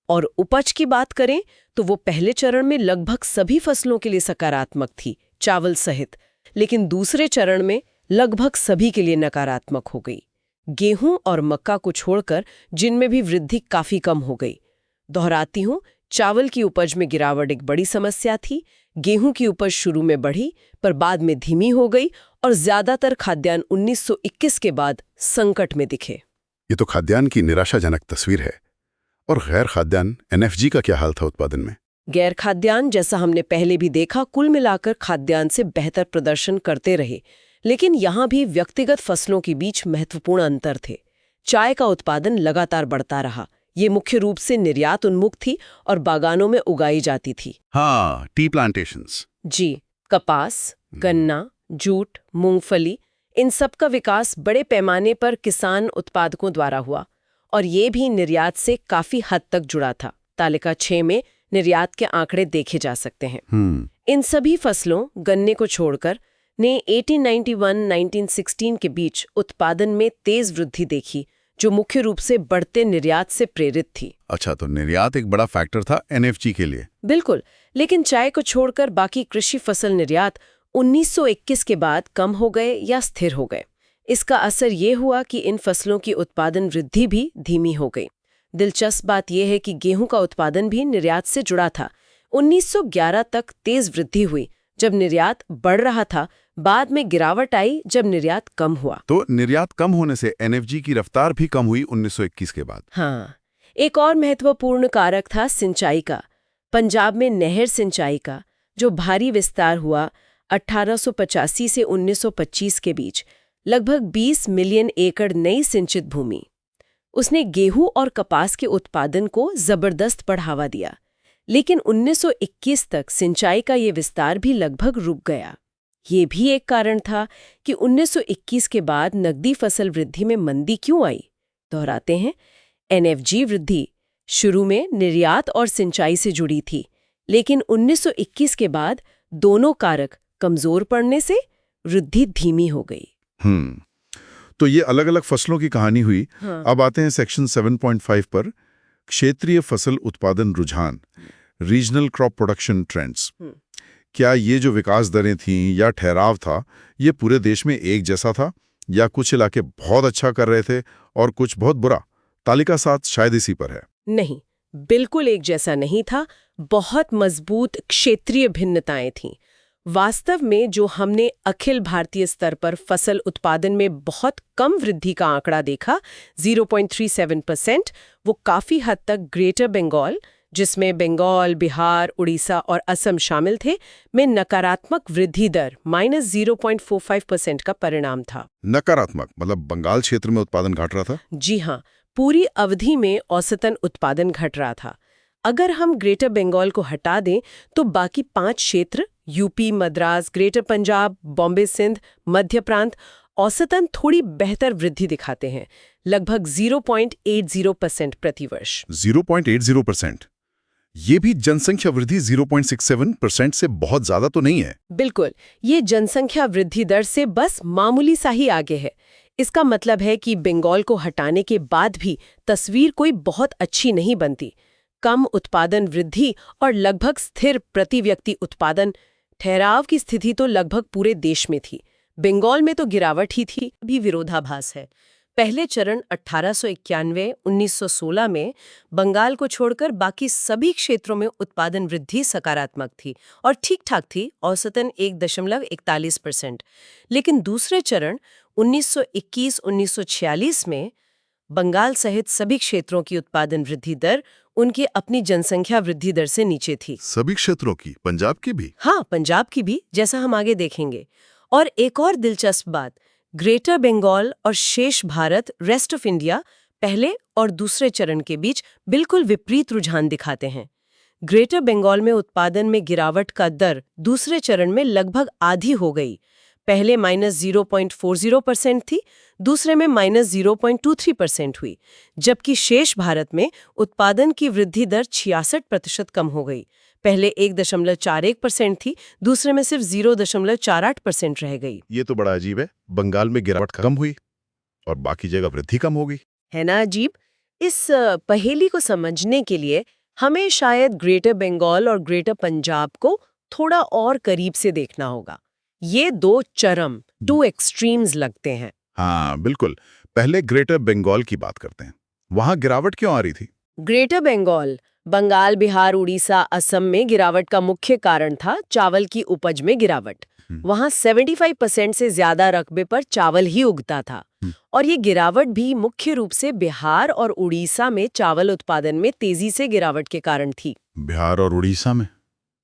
और उपज की बात करें तो वो पहले चरण में लगभग सभी फसलों के लिए सकारात्मक थी, चावल सहित, लेकिन दूसरे चरण में लगभग सभी के लिए नकारात्मक हो गई, गेहूं और मक्का को छोड़कर, जिनमें भी वृद्धि काफी कम हो गई। दोहराती हूं, चावल की उपज में गिरावट एक बड़ी समस्या थी, गेहूं की उपज शुरू में बढ़ी पर बाद में धीमी हो गई और ज्यादातर खाद्यान्न 1921 के बाद संकट में दिखे। ये तो खाद्यान्न की निराशाजनक तस्वीर है। और गैर खाद्यान्न एनएफजी का क्या हाल था उत्पादन में? गैर खाद्यान्न, जैसा हमने पहले भी देखा, कुल मिलाकर खाद्यान्न से बेहतर प्रदर्शन करते रहे, लेकिन यहाँ भी व्यक्तिगत फसलों के बीच महत्वपूर्ण अंतर थे। चाय का उत्पादन लगातार बढ़ता रहा, ये मुख्य रूप से निर्यात उन्मुख थी और बागानों में उगाई जाती थी। हाँ, टी प्लांटेशंस। जी, कपास, गन्ना, जूट, मूंगफली, इन सब का विकास बड़े पैमाने पर किसान उत्पादकों द्वारा हुआ और ये भी निर्यात से काफी हद तक जुड़ा था। तालिका 6 में निर्यात के आंकड़े देखे जा सकते हैं। इन सभी फसलों, गन्ने को छोड़कर, ने 1891-1916 के बीच उत्पादन में तेज वृद्धि देखी, जो मुख्य रूप से बढ़ते निर्यात से प्रेरित थी। अच्छा, तो निर्यात एक बड़ा फैक्टर था एनएफजी के लिए। बिल्कुल, लेकिन चाय को छोड़कर बाकी कृषि फसल निर्यात 1921 के बाद कम हो गए या स्थिर हो गए। इसका असर ये हुआ कि इन फसलों की उत्पादन वृद्धि भी धीमी हो गई। दिलचस्प बात यह है कि गेहूं का उत्पादन भी निर्यात से जुड़ा था। 1911 तक तेज वृद्धि हुई जब निर्यात बढ़ रहा था, बाद में गिरावट आई जब निर्यात कम हुआ। तो निर्यात कम होने से एनएफजी की रफ्तार भी कम हुई 1921 के बाद। हाँ, एक और महत्वपूर्ण कारक था सिंचाई का। पंजाब में नहर सिंचाई का जो भारी विस्तार हुआ 1885 से 1925 के बीच, लगभग 20 मिलियन एकड़ नई सिंचित भूमि, उसने गेहूं और कपास के उत्पादन को जबरदस्त बढ़ावा दिया। लेकिन 1921 तक सिंचाई का ये विस्तार भी लगभग रुक गया। ये भी एक कारण था कि 1921 के बाद नकदी फसल वृद्धि में मंदी क्यों आई। दोहराते हैं, एनएफजी वृद्धि शुरू में निर्यात और सिंचाई से जुड़ी थी, लेकिन 1921 के बाद दोनों कारक कमजोर पड़ने से वृद्धि धीमी हो गई। तो ये अलग अलग फसलों की कहानी हुई। हाँ। अब आते हैं सेक्शन 7.5 पर, क्षेत्रीय फसल उत्पादन रुझान, रीजनल क्रॉप प्रोडक्शन ट्रेंड्स। क्या ये जो विकास दरें थीं या ठहराव था, ये पूरे देश में एक जैसा था या कुछ इलाके बहुत अच्छा कर रहे थे और कुछ बहुत बुरा? तालिका 7 शायद इसी पर है। नहीं, बिल्कुल एक जैसा नहीं था। बहुत मजबूत क्षेत्रीय भिन्नताएं थीं। वास्तव में जो हमने अखिल भारतीय स्तर पर फसल उत्पादन में बहुत कम वृद्धि का आंकड़ा देखा, 0.37%, वो काफी हद तक ग्रेटर बंगाल, जिसमें बंगाल, बिहार, उड़ीसा और असम शामिल थे, में नकारात्मक वृद्धि दर -0.45% का परिणाम था। नकारात्मक मतलब बंगाल क्षेत्र में उत्पादन घट रहा था? जी हाँ, पूरी अवधि में औसतन उत्पादन घट रहा था। अगर हम ग्रेटर बंगाल को हटा दें तो बाकी 5 क्षेत्र, यूपी, मद्रास, ग्रेटर पंजाब, बॉम्बे, सिंध, मध्य प्रांत, औसतन थोड़ी बेहतर वृद्धि दिखाते हैं, लगभग 0.80% प्रतिवर्ष। 0.80%? ये भी जनसंख्या वृद्धि 0.67% से बहुत ज्यादा तो नहीं है। बिल्कुल, ये जनसंख्या वृद्धि दर से बस मामूली सा ही आगे है। इसका मतलब है कि बंगाल को हटाने के बाद भी तस्वीर कोई बहुत अच्छी नहीं बनती। कम उत्पादन वृद्धि और लगभग स्थिर प्रति व्यक्ति उत्पादन, ठहराव की स्थिति तो लगभग पूरे देश में थी। बंगाल में तो गिरावट ही थी, भी विरोधाभास है। पहले चरण 1891-1916 में बंगाल को छोड़कर बाकी सभी क्षेत्रों में उत्पादन वृद्धि सकारात्मक थी और ठीक-ठाक थी, औसतन 1.41%। लेकिन दूसरे चरण 1921-1946 में बंगाल सहित सभी क्षेत्रों की उत्पादन वृद्धि दर उनकी अपनी जनसंख्या वृद्धि दर से नीचे थी। सभी क्षेत्रों की? पंजाब की भी? हाँ, पंजाब की भी, जैसा हम आगे देखेंगे। और एक और दिलचस्प बात, ग्रेटर बंगाल और शेष भारत रेस्ट ऑफ इंडिया पहले और दूसरे चरण के बीच बिल्कुल विपरीत रुझान दिखाते हैं। ग्रेटर बंगाल में उत्पादन में गिरावट का दर दूसरे चरण में लगभग आधी हो गई। पहले -0.40% थी, दूसरे में -0.23% हुई, जबकि शेष भारत में उत्पादन की वृद्धि दर 66% कम हो गई। पहले 1.41% थी, दूसरे में सिर्फ 0.48% रह गई। ये तो बड़ा अजीब है, बंगाल में गिरावट कम हुई और बाकी जगह वृद्धि कम हो गई। है ना अजीब? इस पहेली को समझने के लिए हमें शायद ग्रेटर बंगाल और ग्रेटर पंजाब को थोड़ा और करीब से देखना होगा। ये दो चरम, टू एक्सट्रीम्स लगते हैं। हाँ बिल्कुल। पहले ग्रेटर बंगाल की बात करते हैं। वहां गिरावट क्यों आ रही थी? ग्रेटर बंगाल, बंगाल, बिहार, उड़ीसा, असम में गिरावट का मुख्य कारण था चावल की उपज में गिरावट। वहां 75% से ज्यादा रकबे पर चावल ही उगता था। और ये गिरावट भी मुख्य रूप से बिहार और उड़ीसा में चावल उत्पादन में तेजी से गिरावट के कारण थी। बिहार और उड़ीसा में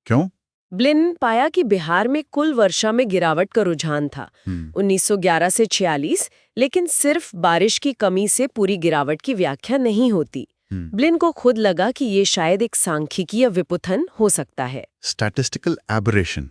क्यों? ब्लिन पाया कि बिहार में कुल वर्षा में गिरावट का रुझान था 1911 से 46, लेकिन सिर्फ बारिश की कमी से पूरी गिरावट की व्याख्या नहीं होती। ब्लिन को खुद लगा कि ये शायद एक सांख्यिकीय विपुथन हो सकता है। स्टैटिस्टिकल एबरेशन,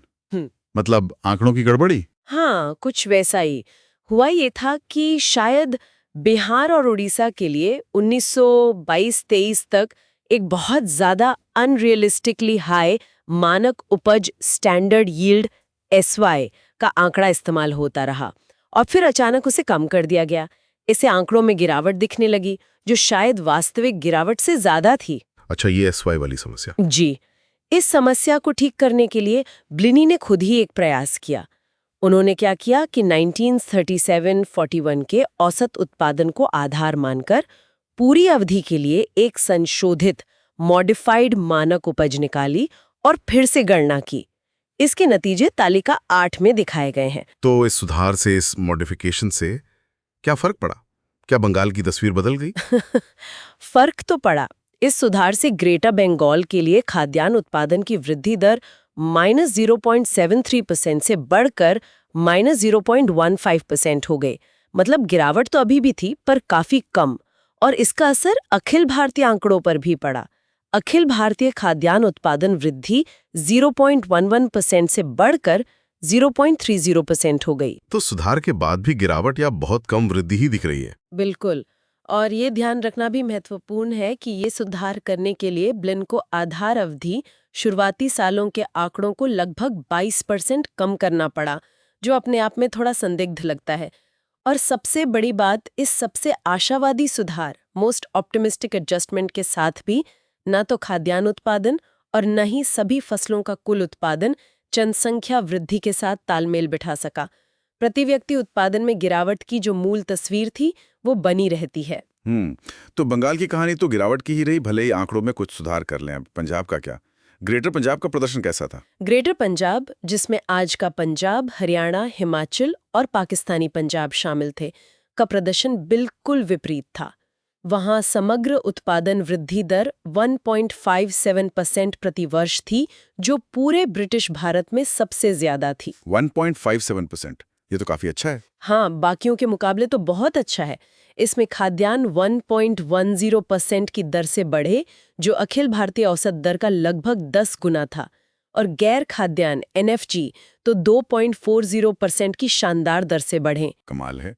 मतलब आंकड़ों की गड़बड़ी। हाँ, कुछ वैसा ही। हुआ ये था कि शायद बिहार और उड़ीसा के लिए 1922-23 तक एक बहुत ज्यादा अनरियलिस्टिकली हाई मानक उपज स्टैंडर्ड यील्ड SY का आंकड़ा इस्तेमाल होता रहा और फिर अचानक उसे कम कर दिया गया। इसे आंकड़ों में गिरावट दिखने लगी जो शायद वास्तविक गिरावट से ज्यादा थी। अच्छा, ये SY वाली समस्या। जी, इस समस्या को ठीक करने के लिए ब्लिनी ने खुद ही एक प्रयास किया। उन्होंने क्या किया कि 1937-41 के औसत उत्पादन को आधार मानकर पूरी अवधि के लिए एक संशोधित मॉडिफाइड मानक उपज निकाली और फिर से गणना की। इसके नतीजे तालिका 8 में दिखाए गए हैं। तो इस सुधार से, इस मॉडिफिकेशन से क्या फर्क पड़ा? क्या बंगाल की तस्वीर बदल गई? फर्क तो पड़ा। इस सुधार से ग्रेटर बंगाल के लिए खाद्यान्न उत्पादन की वृद्धि दर -0.73% से बढ़कर -0.15% हो गई। मतलब गिरावट तो अभी भी थी पर काफी कम, और इसका असर अखिल भारतीय आंकड़ों पर भी पड़ा। अखिल भारतीय खाद्यान्न उत्पादन वृद्धि 0.11% से बढ़कर 0.30% हो गई। तो सुधार के बाद भी गिरावट या बहुत कम वृद्धि ही दिख रही है। बिल्कुल, और ये ध्यान रखना भी महत्वपूर्ण है कि ये सुधार करने के लिए ब्लिन को आधार अवधि शुरुआती सालों के आंकड़ों को लगभग 22% कम करना पड़ा, जो अपने आप में थोड़ा संदिग्ध लगता है। और सबसे बड़ी बात, इस सबसे आशावादी सुधार, मोस्ट ऑप्टिमिस्टिक एडजस्टमेंट के साथ भी न तो खाद्यान्न उत्पादन और न ही सभी फसलों का कुल उत्पादन जनसंख्या वृद्धि के साथ तालमेल बिठा सका। प्रति व्यक्ति उत्पादन में गिरावट की जो मूल तस्वीर थी वो बनी रहती है। तो बंगाल की कहानी तो गिरावट की ही रही, भले ही आंकड़ों में कुछ सुधार कर लें। अब पंजाब का क्या? ग्रेटर पंजाब का प्रदर्शन कैसा था? ग्रेटर पंजाब, जिसमें आज का पंजाब, हरियाणा, हिमाचल और पाकिस्तानी पंजाब शामिल थे, का प्रदर्शन बिल्कुल विपरीत था। वहां समग्र उत्पादन वृद्धि दर 1.57% प्रति वर्ष थी, जो पूरे ब्रिटिश भारत में सबसे ज्यादा थी। 1.57%, ये तो काफी अच्छा है। हाँ, बाकियों के मुकाबले तो बहुत अच्छा है। इसमें खाद्यान्न 1.10% की दर से बढ़े, जो अखिल भारतीय औसत दर का लगभग 10 गुना था, और गैर खाद्यान्न NFG तो 2.40% की शानदार दर से बढ़े। कमाल है।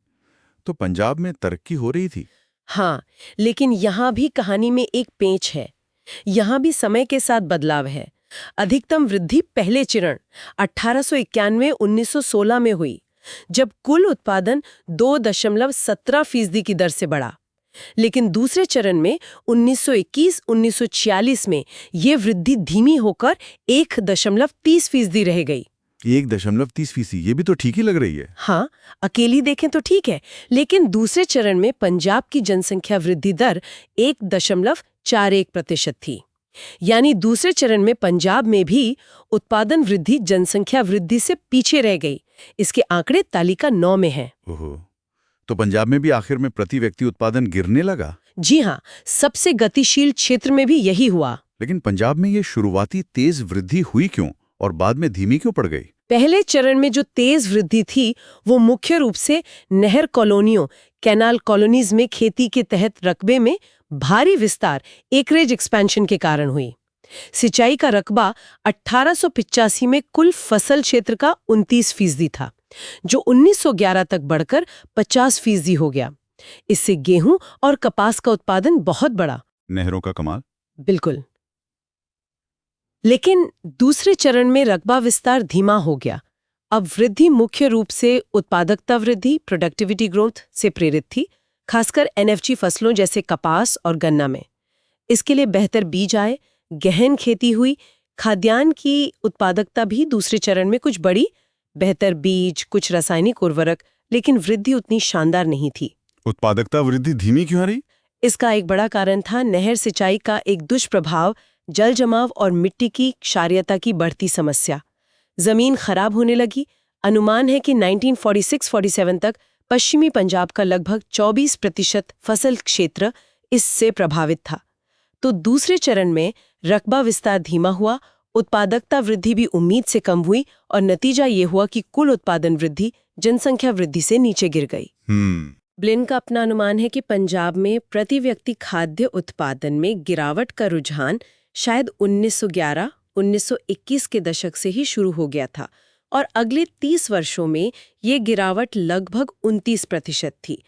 तो पंजाब में तरक्की हो रही थी। हाँ, लेकिन यहाँ भी कहानी में एक पेंच है। यहाँ भी समय के साथ बदलाव है। अधिकतम वृद्धि पहले चरण 1891-1916 में हुई, जब कुल उत्पादन 2.17% की दर से बढ़ा। लेकिन दूसरे चरण में 1921-1946 में ये वृद्धि धीमी होकर 1.30% रह गई। 1.30%, ये भी तो ठीक ही लग रही है। हाँ, अकेली देखें तो ठीक है, लेकिन दूसरे चरण में पंजाब की जनसंख्या वृद्धि दर 1.41% थी। यानी दूसरे चरण में पंजाब में भी उत्पादन वृद्धि जनसंख्या वृद्धि से पीछे रह गई। इसके आंकड़े तालिका 9 में हैं। ओहो, तो पंजाब में भी आखिर में प्रति व्यक्ति उत्पादन गिरने लगा? जी हाँ, सबसे गतिशील क्षेत्र में भी यही हुआ। लेकिन पंजाब में ये शुरुआती तेज वृद्धि हुई क्यों और बाद में धीमी क्यों पड़ गई? पहले चरण में जो तेज वृद्धि थी वो मुख्य रूप से नहर कॉलोनियों, कैनाल कॉलोनीज में खेती के तहत रकबे में भारी विस्तार, एकरेज एक्सपेंशन के कारण हुई। सिंचाई का रकबा 1885 में कुल फसल क्षेत्र का 29% था, जो 1911 तक बढ़कर 50% हो गया। इससे गेहूं और कपास का उत्पादन बहुत बढ़ा। नहरों का कमाल। बिल्कुल। लेकिन दूसरे चरण में रकबा विस्तार धीमा हो गया। अब वृद्धि मुख्य रूप से उत्पादकता वृद्धि, प्रोडक्टिविटी ग्रोथ से प्रेरित थी, खासकर एनएफजी फसलों जैसे कपास और गन्ना में। इसके लिए बेहतर बीज आए, गहन खेती हुई, खाद्यान्न की उत्पादकता भी दूसरे चरण में कुछ बढ़ी, बेहतर बीज, कुछ रासायनिक उर्वरक, लेकिन वृद्धि उतनी शानदार नहीं थी। उत्पादकता वृद्धि धीमी क्यों रही? इसका एक बड़ा कारण था नहर सिंचाई का एक दुष्प्रभाव, जल जमाव और मिट्टी की क्षारीयता की बढ़ती समस्या। जमीन खराब होने लगी। अनुमान है कि 1946-47 तक पश्चिमी पंजाब का लगभग 24% फसल क्षेत्र इससे प्रभावित था। तो दूसरे चरण में रकबा विस्तार धीमा हुआ, उत्पादकता वृद्धि भी उम्मीद से कम हुई और नतीजा ये हुआ कि कुल उत्पादन वृद्धि जनसंख्या वृद्धि से नीचे गिर गई। ब्लिन का अपना अनुमान है कि पंजाब में प्रति व्यक्ति खाद्य उत्पादन में गिरावट का रुझान शायद 1911-1921 के दशक से ही शुरू हो गया था और अगले 30 वर्षों में ये गिरावट लगभग 29% थी।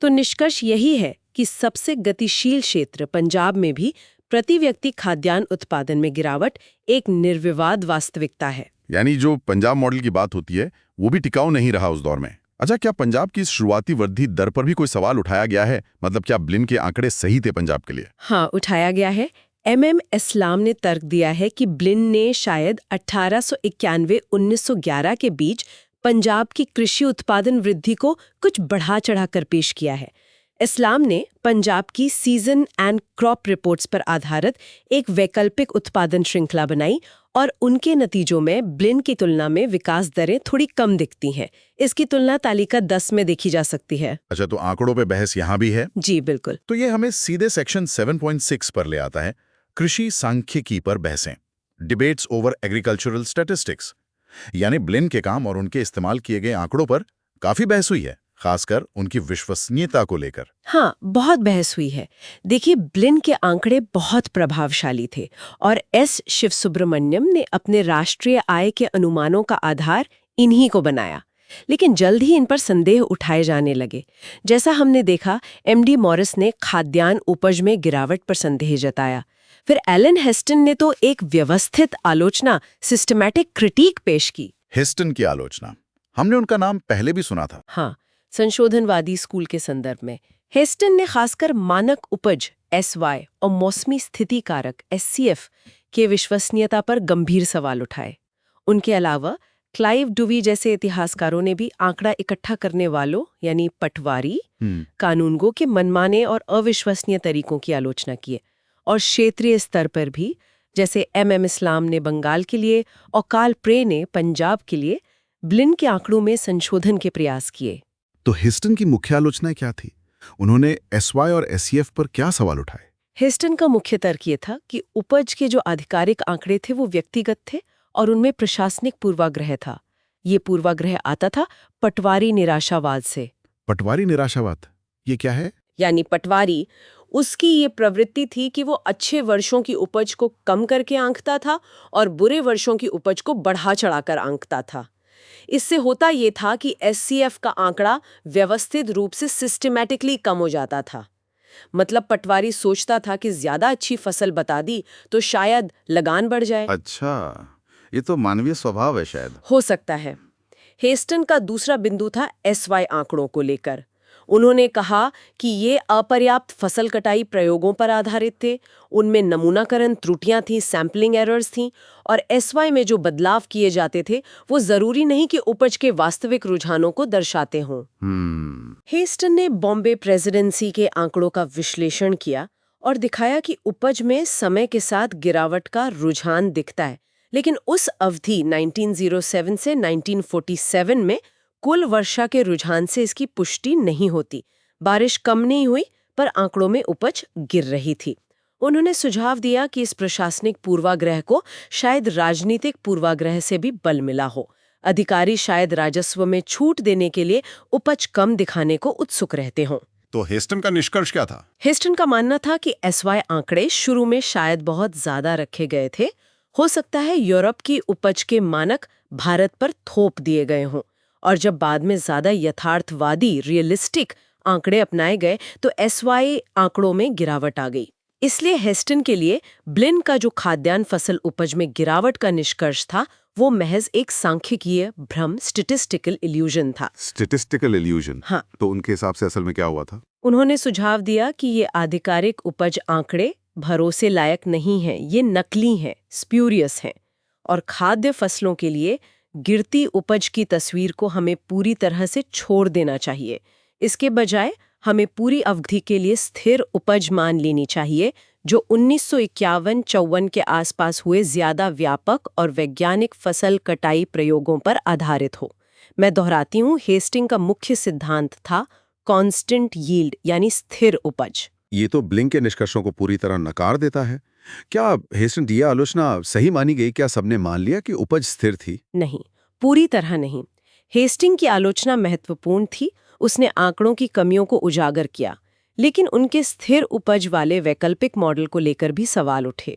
तो निष्कर्ष यही है कि सबसे गतिशील क्षेत्र पंजाब में भी प्रति व्यक्ति खाद्यान्न उत्पादन में गिरावट एक निर्विवाद वास्तविकता है। यानी जो पंजाब मॉडल की बात होती है वो भी टिकाऊ नहीं रहा उस दौर में। अच्छा, क्या पंजाब की शुरुआती वृद्धि दर पर भी कोई सवाल उठाया गया है? मतलब क्या ब्लिन के आंकड़े सही थे पंजाब के लिए? हाँ, उठाया गया है। MM इस्लाम ने तर्क दिया है कि ब्लिन ने शायद 1891-1911 के बीच पंजाब की कृषि उत्पादन वृद्धि को कुछ बढ़ा चढ़ाकर पेश किया है। इस्लाम ने पंजाब की सीजन एंड क्रॉप रिपोर्ट्स पर आधारित एक वैकल्पिक उत्पादन श्रृंखला बनाई और उनके नतीजों में ब्लिन की तुलना में विकास दरें थोड़ी कम दिखती हैं। इसकी तुलना तालिका 10 में देखी जा सकती है। अच्छा, तो आंकड़ों पे बहस यहाँ भी है? जी बिल्कुल। तो ये हमें सीधे सेक्शन 7.6 पर ले आता है, कृषि सांख्यिकी पर बहसें, डिबेट्स ओवर एग्रीकल्चरल स्टैटिस्टिक्स। यानी ब्लिन के काम और उनके इस्तेमाल किए गए आंकड़ों पर काफी बहस हुई है, खासकर उनकी विश्वसनीयता को लेकर। हाँ, बहुत बहस हुई है। देखिए, ब्लिन के आंकड़े बहुत प्रभावशाली थे और एस शिवसुब्रमण्यम ने अपने राष्ट्रीय आय के अनुमानों का आधार इन्हीं को बनाया। लेकिन जल्द ही इन पर संदेह उठाए जाने लगे। जैसा हमने देखा, MD मॉरिस ने खाद्यान्न उपज में गिरावट पर संदेह जताया। फिर एलन हेस्टन ने तो एक व्यवस्थित आलोचना, सिस्टमैटिक क्रिटिक पेश की। हेस्टन की आलोचना, हमने उनका नाम पहले भी सुना था। हाँ, संशोधनवादी स्कूल के संदर्भ में हेस्टन ने खासकर मानक उपज SY और मौसमी स्थिति कारक SCF के विश्वसनीयता पर गंभीर सवाल उठाए। उनके अलावा क्लाइव डुवी जैसे इतिहासकारों ने भी आंकड़ा इकट्ठा करने वालों यानी पटवारी कानूनगो के मनमाने और अविश्वसनीय तरीकों की आलोचना की और क्षेत्रीय स्तर पर भी, जैसे MM इस्लाम ने बंगाल के लिए और कार्ल प्रे ने पंजाब के लिए ब्लिन के आंकड़ों में संशोधन के प्रयास किए। तो हेस्टन की मुख्य आलोचना क्या थी? उन्होंने SY और SCF पर क्या सवाल उठाए? हेस्टन का मुख्य तर्क ये था कि उपज के जो आधिकारिक आंकड़े थे वो व्यक्तिगत थे और उनमें प्रशासनिक पूर्वाग्रह था। ये पूर्वाग्रह आता था पटवारी निराशावाद से। पटवारी निराशावाद, ये क्या है? यानी पटवारी, उसकी ये प्रवृत्ति थी कि वो अच्छे वर्षों की उपज को कम करके आंकता था और बुरे वर्षों की उपज को बढ़ा चढ़ाकर आंकता था। इससे होता ये था कि SCF का आंकड़ा व्यवस्थित रूप से सिस्टमैटिकली कम हो जाता था। मतलब पटवारी सोचता था कि ज्यादा अच्छी फसल बता दी तो शायद लगान बढ़ जाए। अच्छा, ये तो मानवीय स्वभाव है शायद। हो सकता है। हेस्टन का दूसरा बिंदु था SY आंकड़ों को लेकर। उन्होंने कहा कि ये अपर्याप्त फसल कटाई प्रयोगों पर आधारित थे, उनमें नमूनाकरण त्रुटियां थीं, सैम्पलिंग एरर्स थीं, और SY में जो बदलाव किए जाते थे वो जरूरी नहीं कि उपज के वास्तविक रुझानों को दर्शाते हों। हेस्टन ने बॉम्बे प्रेसिडेंसी के आंकड़ों का विश्लेषण किया और दिखाया कि उपज में समय के साथ गिरावट का रुझान दिखता है, लेकिन उस अवधि 1907 से 1947 में कुल वर्षा के रुझान से इसकी पुष्टि नहीं होती। बारिश कम नहीं हुई पर आंकड़ों में उपज गिर रही थी। उन्होंने सुझाव दिया कि इस प्रशासनिक पूर्वाग्रह को शायद राजनीतिक पूर्वाग्रह से भी बल मिला हो। अधिकारी शायद राजस्व में छूट देने के लिए उपज कम दिखाने को उत्सुक रहते हों। तो हेस्टन का निष्कर्ष क्या था? हेस्टन का मानना था कि एसवाई आंकड़े शुरू में शायद बहुत ज्यादा रखे गए थे। हो सकता है यूरोप की उपज के मानक भारत पर थोप दिए गए हों, और जब बाद में ज्यादा यथार्थवादी रियलिस्टिक आंकड़े अपनाए गए तो एसवाई आंकड़ों में गिरावट आ गई। इसलिए हेस्टन के लिए ब्लिन का जो खाद्यान्न फसल उपज में गिरावट का निष्कर्ष था वो महज एक सांख्यिकीय भ्रम, स्टैटिस्टिकल इल्यूजन था। Statistical illusion? हाँ। तो उनके हिसाब से असल में क्या हुआ था? उन्होंने सुझाव दिया कि ये आधिकारिक उपज आंकड़े भरोसे लायक नहीं हैं, ये नकली हैं, स्प्यूरियस हैं, और खाद्य फसलों के लिए गिरती उपज की तस्वीर को हमें पूरी तरह से छोड़ देना चाहिए। इसके बजाय हमें पूरी अवधि के लिए स्थिर उपज मान लेनी चाहिए, जो 1951-54 के आसपास हुए ज्यादा व्यापक और वैज्ञानिक फसल कटाई प्रयोगों पर आधारित हो। मैं दोहराती हूँ, हेस्टिंग का मुख्य सिद्धांत था कांस्टेंट यील्ड, यानी स्थिर उपज। ये तो ब्लिन के निष्कर्षों को पूरी तरह नकार देता है। क्या हेस्टन की यह आलोचना सही मानी गई? क्या सबने मान लिया कि उपज स्थिर थी? नहीं, पूरी तरह नहीं। हेस्टिंग की आलोचना महत्वपूर्ण थी, उसने आंकड़ों की कमियों को उजागर किया, लेकिन उनके स्थिर उपज वाले वैकल्पिक मॉडल को लेकर भी सवाल उठे।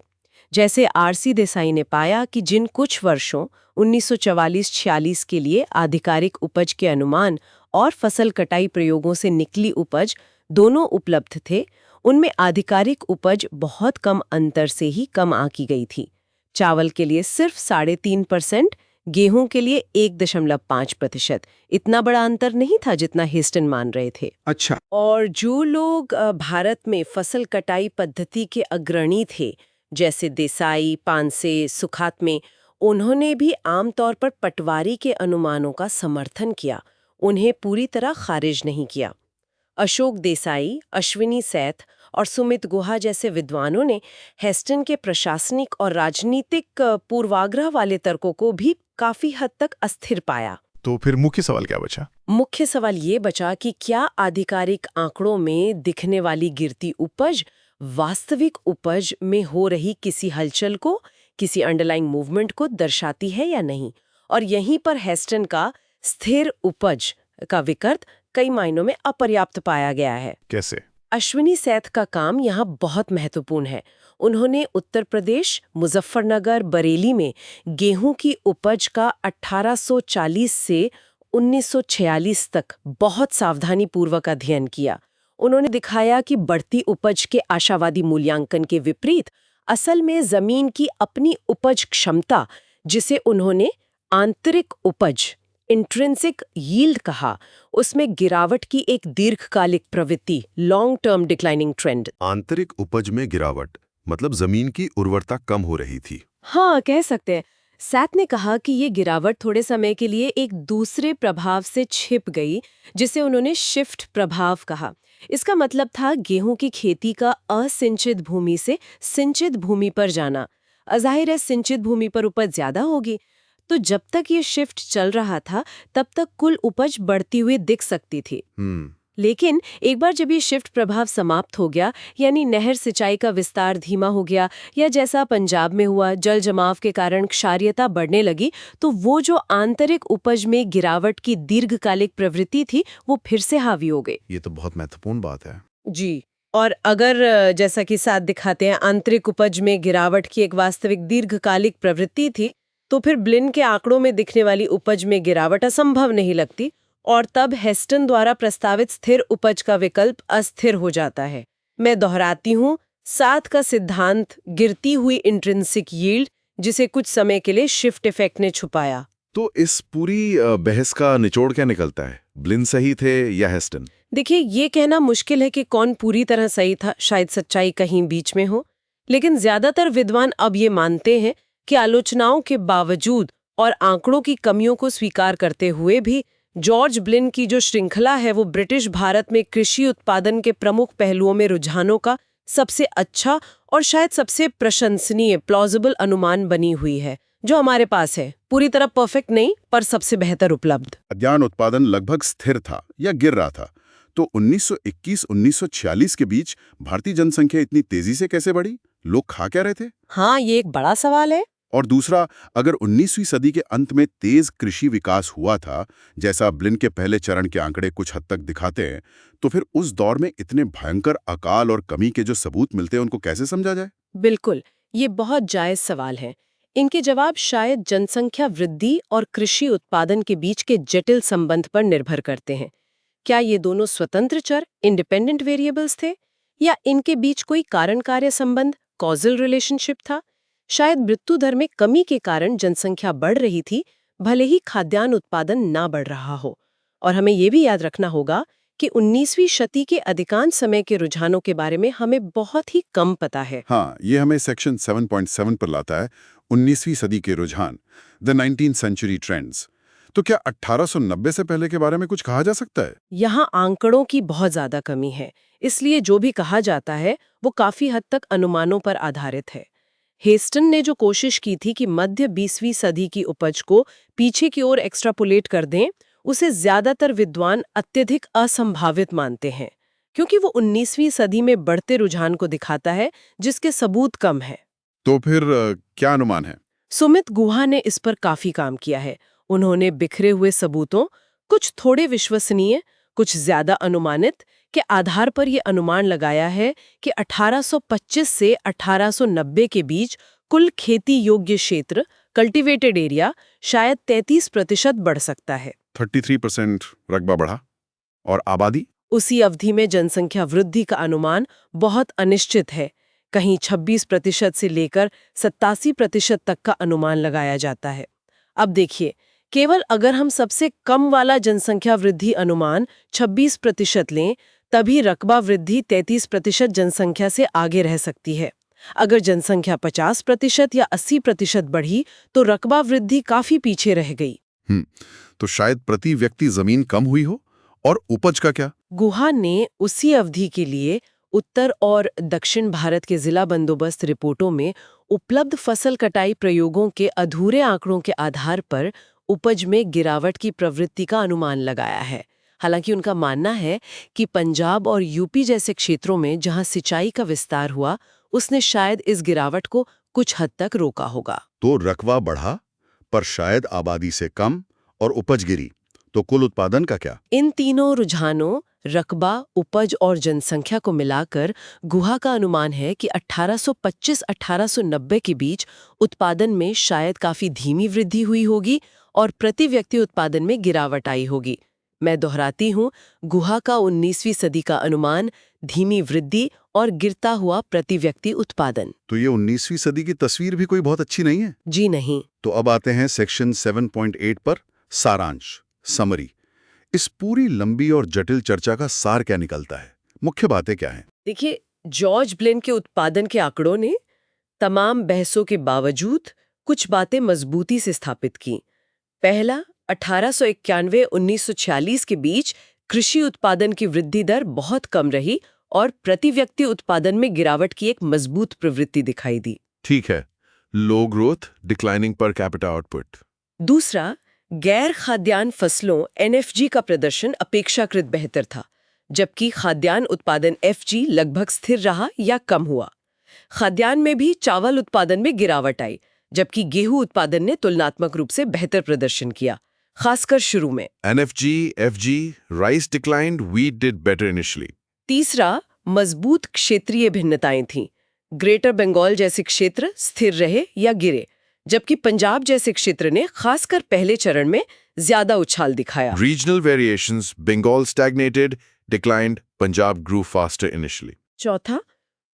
जैसे आरसी देसाई ने पाया कि जिन कुछ वर्षों 1944-46 के लिए आधिकारिक उपज के अनुमान और फसल कटाई प्रयोगों से निकली उपज दोनों उपलब्ध थे, उनमें आधिकारिक उपज बहुत कम अंतर से ही कम आंकी गई थी। चावल के लिए सिर्फ 3.5%, गेहूं के लिए 1.5%। इतना बड़ा अंतर नहीं था जितना हेस्टन मान रहे थे। अच्छा। और जो लोग भारत में फसल कटाई पद्धति के अग्रणी थे, जैसे देसाई, पानसे, सुखात्मे, उन्होंने भी आमतौर पर पटवारी के अनुमानों का समर्थन किया, उन्हें पूरी तरह खारिज नहीं किया। अशोक देसाई, अश्विनी सैथ और सुमित गुहा जैसे विद्वानों ने हेस्टन के प्रशासनिक और राजनीतिक पूर्वाग्रह वाले तर्कों को भी काफी हद तक अस्थिर पाया। तो फिर मुख्य सवाल क्या बचा? मुख्य सवाल ये बचा कि क्या आधिकारिक आंकड़ों में दिखने वाली गिरती उपज वास्तविक उपज में हो रही किसी हलचल को, किसी अंडरलाइंग मूवमेंट को दर्शाती है या नहीं। और यहीं पर हेस्टन का स्थिर उपज का विकल्प कई मायनों में अपर्याप्त पाया गया है। कैसे? अश्विनी सैथ का काम यहाँ बहुत महत्वपूर्ण है। उन्होंने उत्तर प्रदेश, मुजफ्फरनगर, बरेली में गेहूं की उपज का 1840 से 1946 तक बहुत सावधानी पूर्वक अध्ययन किया। उन्होंने दिखाया कि बढ़ती उपज के आशावादी मूल्यांकन के विपरीत असल में जमीन की अपनी उपज क्षमता, जिसे उन्होंने आंतरिक उपज, इंट्रिंसिक यील्ड कहा, उसमें गिरावट की एक दीर्घकालिक प्रवृत्ति, लॉन्ग टर्म डिक्लाइनिंग ट्रेंड। आंतरिक उपज में गिरावट मतलब जमीन की उर्वरता कम हो रही थी। हाँ, कह सकते हैं। सैथ ने कहा कि ये गिरावट थोड़े समय के लिए एक दूसरे प्रभाव से छिप गई, जिसे उन्होंने शिफ्ट प्रभाव कहा। इसका मतलब था गेहूं की खेती का असिंचित भूमि से सिंचित भूमि पर जाना। जाहिर है सिंचित भूमि पर उपज ज्यादा होगी, तो जब तक ये शिफ्ट चल रहा था तब तक कुल उपज बढ़ती हुई दिख सकती थी। लेकिन एक बार जब ये शिफ्ट प्रभाव समाप्त हो गया, यानी नहर सिंचाई का विस्तार धीमा हो गया, या जैसा पंजाब में हुआ जल जमाव के कारण क्षारीयता बढ़ने लगी, तो वो जो आंतरिक उपज में गिरावट की दीर्घकालिक प्रवृत्ति थी वो फिर से हावी हो गई। ये तो बहुत महत्वपूर्ण बात है। जी, और अगर जैसा कि साथ दिखाते हैं आंतरिक उपज में गिरावट की एक वास्तविक दीर्घकालिक प्रवृत्ति थी, तो फिर ब्लिन के आंकड़ों में दिखने वाली उपज में गिरावट असंभव नहीं लगती, और तब हेस्टन द्वारा प्रस्तावित स्थिर उपज का विकल्प अस्थिर हो जाता है। मैं दोहराती हूँ, साथ का सिद्धांत गिरती हुई इंट्रिंसिक यील्ड, जिसे कुछ समय के लिए शिफ्ट इफेक्ट ने छुपाया। तो इस पूरी बहस का निचोड़ क्या निकलता है? ब्लिन सही थे या हेस्टन? देखिए, ये कहना मुश्किल है कि कौन पूरी तरह सही था, शायद सच्चाई कहीं बीच में हो। लेकिन ज्यादातर विद्वान अब ये मानते हैं कि आलोचनाओं के बावजूद और आंकड़ों की कमियों को स्वीकार करते हुए भी जॉर्ज ब्लिन की जो श्रृंखला है वो ब्रिटिश भारत में कृषि उत्पादन के प्रमुख पहलुओं में रुझानों का सबसे अच्छा और शायद सबसे प्रशंसनीय प्लॉजिबल अनुमान बनी हुई है, जो हमारे पास है। पूरी तरह परफेक्ट नहीं, पर सबसे बेहतर उपलब्ध। खाद्यान्न उत्पादन लगभग स्थिर था या गिर रहा था, तो 1921-1946 के बीच भारतीय जनसंख्या इतनी तेजी से कैसे बढ़ी? लोग खा क्या रहे थे? हाँ, ये एक बड़ा सवाल है। और दूसरा, अगर 19वीं सदी के अंत में तेज कृषि विकास हुआ था, जैसा ब्लिन के पहले चरण के आंकड़े कुछ हद तक दिखाते हैं, तो फिर उस दौर में इतने भयंकर अकाल और कमी के जो सबूत मिलते हैं उनको कैसे समझा जाए? बिल्कुल, ये बहुत जायज सवाल है। इनके जवाब शायद जनसंख्या वृद्धि और कृषि उत्पादन के बीच के जटिल संबंध पर निर्भर करते हैं। क्या ये दोनों स्वतंत्र चर, इंडिपेंडेंट वेरिएबल्स थे, या इनके बीच कोई कारण कार्य संबंध, कॉजल रिलेशनशिप था? शायद मृत्यु दर में कमी के कारण जनसंख्या बढ़ रही थी, भले ही खाद्यान्न उत्पादन ना बढ़ रहा हो। और हमें ये भी याद रखना होगा कि 19वीं शती के अधिकांश समय के रुझानों के बारे में हमें बहुत ही कम पता है। हाँ, ये हमें सेक्शन 7.7 पर लाता है, 19वीं सदी के रुझान, द 19th सेंचुरी ट्रेंड्स। तो क्या 1890 से पहले के बारे में कुछ कहा जा सकता है? यहाँ आंकड़ों की बहुत ज्यादा कमी है, इसलिए जो भी कहा जाता है वो काफी हद तक अनुमानों पर आधारित है। हेस्टन ने जो कोशिश की थी कि मध्य 20वीं सदी की उपज को पीछे की ओर एक्सट्रापोलेट कर दें, उसे ज्यादातर विद्वान अत्यधिक असंभावित मानते हैं, क्योंकि वो 19वीं सदी में बढ़ते रुझान को दिखाता है जिसके सबूत कम है। तो फिर क्या अनुमान है? सुमित गुहा ने इस पर काफी काम किया है। उन्होंने बिखरे हुए सबूतों, कुछ थोड़े विश्वसनीय, कुछ ज्यादा अनुमानित, के आधार पर यह अनुमान लगाया है कि 1825 से 1890 के बीच कुल खेती योग्य क्षेत्र, कल्टीवेटेड एरिया, शायद 33% बढ़ सकता है। 33% रकबा बढ़ा। और आबादी? उसी अवधि में जनसंख्या वृद्धि का अनुमान बहुत अनिश्चित है। कहीं 26% से लेकर 87% तक का अनुमान लगाया जाता है। अब देखिए, केवल अगर हम सबसे कम वाला जनसंख्या वृद्धि अनुमान 26% लें, तभी रकबा वृद्धि 33% जनसंख्या से आगे रह सकती है। अगर जनसंख्या 50% या 80% बढ़ी, तो रकबा वृद्धि काफी पीछे रह गई। तो शायद प्रति व्यक्ति जमीन कम हुई हो। और उपज का क्या? गुहा ने उसी अवधि के लिए उत्तर और दक्षिण भारत के जिला बंदोबस्त रिपोर्टों में उपलब्ध फसल कटाई प्रयोगों के अधूरे आंकड़ों के आधार पर उपज में गिरावट की प्रवृत्ति का अनुमान लगाया है। हालांकि उनका मानना है कि पंजाब और यूपी जैसे क्षेत्रों में जहां सिंचाई का विस्तार हुआ, उसने शायद इस गिरावट को कुछ हद तक रोका होगा। तो रकबा बढ़ा, पर शायद आबादी से कम, और उपज गिरी, तो कुल उत्पादन का क्या? इन तीनों रुझानों, रकबा, उपज और जनसंख्या को मिलाकर गुहा का अनुमान है कि 1825-1890 के बीच उत्पादन में शायद काफी धीमी वृद्धि हुई होगी और प्रति व्यक्ति उत्पादन में गिरावट आई होगी। मैं दोहराती हूँ, गुहा का 19वीं सदी का अनुमान धीमी वृद्धि और गिरता हुआ प्रति व्यक्ति उत्पादन। तो ये 19वीं सदी की तस्वीर भी कोई बहुत अच्छी नहीं है। जी नहीं। तो अब आते हैं सेक्शन 7.8 पर, सारांश, समरी। इस पूरी लंबी और जटिल चर्चा का सार क्या निकलता है? मुख्य बातें क्या हैं? देखिए, जॉर्ज ब्लिन के उत्पादन के आंकड़ों ने तमाम बहसों के बावजूद कुछ बातें मजबूती से स्थापित की। पहला, 1891-1946 के बीच कृषि उत्पादन की वृद्धि दर बहुत कम रही और प्रति व्यक्ति उत्पादन में गिरावट की एक मजबूत प्रवृत्ति दिखाई दी। ठीक है, low growth, declining per capita output. दूसरा, गैर खाद्यान्न फसलों NFG का प्रदर्शन अपेक्षाकृत बेहतर था, जबकि खाद्यान्न उत्पादन FG लगभग स्थिर रहा या कम हुआ। खाद्यान्न में भी चावल उत्पादन में गिरावट आई, जबकि गेहूं उत्पादन ने तुलनात्मक रूप से बेहतर प्रदर्शन किया, खासकर शुरू में। NFG, FG, rice declined, wheat did better initially. तीसरा, मजबूत क्षेत्रीय भिन्नताएं थीं। ग्रेटर बंगाल जैसे क्षेत्र स्थिर रहे या गिरे, जबकि पंजाब जैसे क्षेत्र ने खासकर पहले चरण में ज्यादा उछाल दिखाया। Regional variations, Bengal stagnated, declined, Punjab grew faster initially. चौथा,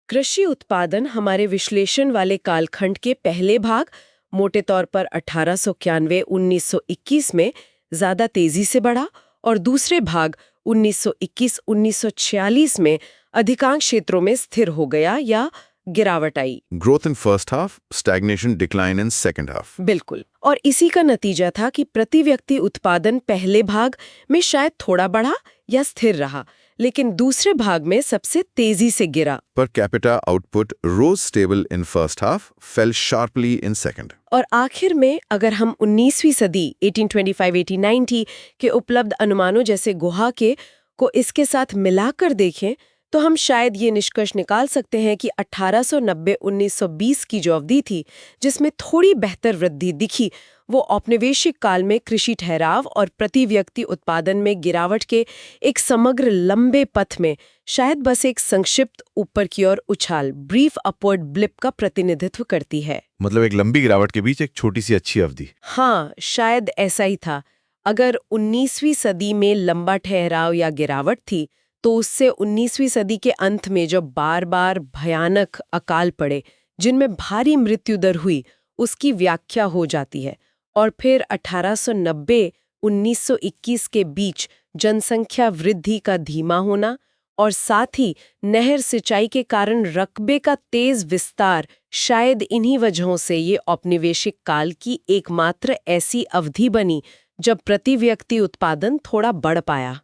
कृषि उत्पादन हमारे विश्लेषण वाले कालखंड के पहले भाग, मोटे तौर पर 1891-1921 में ज्यादा तेजी से बढ़ा और दूसरे भाग 1921-1946 में अधिकांश क्षेत्रों में स्थिर हो गया या गिरावट आई। Growth in first half, stagnation, decline in second half. बिल्कुल। और इसी का नतीजा था कि प्रति व्यक्ति उत्पादन पहले भाग में शायद थोड़ा बढ़ा या स्थिर रहा, लेकिन दूसरे भाग में सबसे तेजी से गिरा। Per capita output rose stable in first half, fell sharply in second. और आखिर में अगर हम 19वीं सदी 1825-1890 के उपलब्ध अनुमानों जैसे गुहा के को इसके साथ मिलाकर देखें, तो हम शायद ये निष्कर्ष निकाल सकते हैं कि 1890-1920 की जो अवधि थी, जिसमें थोड़ी बेहतर वृद्धि दिखी, वो औपनिवेशिक काल में कृषि ठहराव और प्रति व्यक्ति उत्पादन में गिरावट के एक समग्र लंबे पथ में शायद बस एक संक्षिप्त ऊपर की ओर उछाल, ब्रीफ अपवर्ड ब्लिप का प्रतिनिधित्व करती है। मतलब एक लंबी गिरावट के बीच एक छोटी सी अच्छी अवधि। हाँ, शायद ऐसा ही था। अगर 19वीं सदी में लंबा ठहराव या गिरावट थी, तो उससे 19वीं सदी के अंत में जो बार बार भयानक अकाल पड़े, जिनमें भारी मृत्यु दर हुई, उसकी व्याख्या हो जाती है। और फिर 1890-1921 के बीच जनसंख्या वृद्धि का धीमा होना और साथ ही नहर सिंचाई के कारण रकबे का तेज विस्तार, शायद इन्हीं वजहों से ये औपनिवेशिक काल की एकमात्र ऐसी अवधि बनी जब प्रति व्यक्ति उत्पादन थोड़ा बढ़ पाया।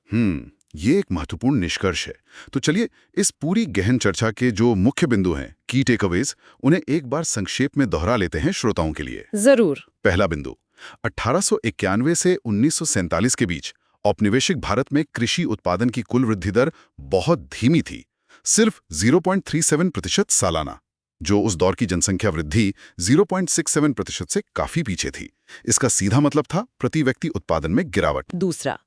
ये एक महत्वपूर्ण निष्कर्ष है। तो चलिए इस पूरी गहन चर्चा के जो मुख्य बिंदु हैं, की टेकअवेज, उन्हें एक बार संक्षेप में दोहरा लेते हैं श्रोताओं के लिए। जरूर। पहला बिंदु, 1891 से 1947 के बीच औपनिवेशिक भारत में कृषि उत्पादन की कुल वृद्धि दर बहुत धीमी थी, सिर्फ 0.37% सालाना, जो उस दौर की जनसंख्या वृद्धि 0.67% से काफी पीछे थी। इसका सीधा मतलब था प्रति व्यक्ति उत्पादन में गिरावट। दूसरा,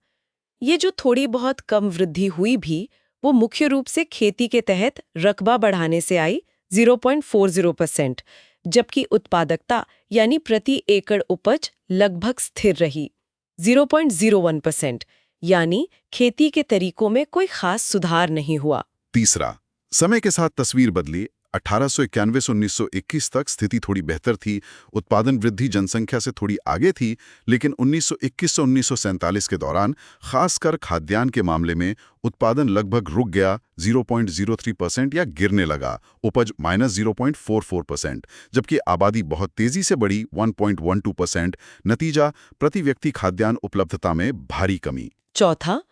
ये जो थोड़ी बहुत कम वृद्धि हुई भी, वो मुख्य रूप से खेती के तहत रकबा बढ़ाने से आई 0.40%, जबकि उत्पादकता यानी प्रति एकड़ उपज लगभग स्थिर रही 0.01%, यानी खेती के तरीकों में कोई खास सुधार नहीं हुआ। तीसरा, समय के साथ तस्वीर बदली। 1891 से 1921 तक स्थिति थोड़ी बेहतर थी, उत्पादन वृद्धि जनसंख्या से थोड़ी आगे थी, लेकिन 1921 से 1947 के दौरान खासकर खाद्यान्न के मामले में उत्पादन लगभग रुक गया, 0.03% या गिरने लगा, उपज -0.44%, जबकि आबादी बहुत तेजी से बढ़ी 1.12%। नतीजा, प्रति व्यक्ति खाद्यान्न उपलब्धता में भारी कमी। चौथा,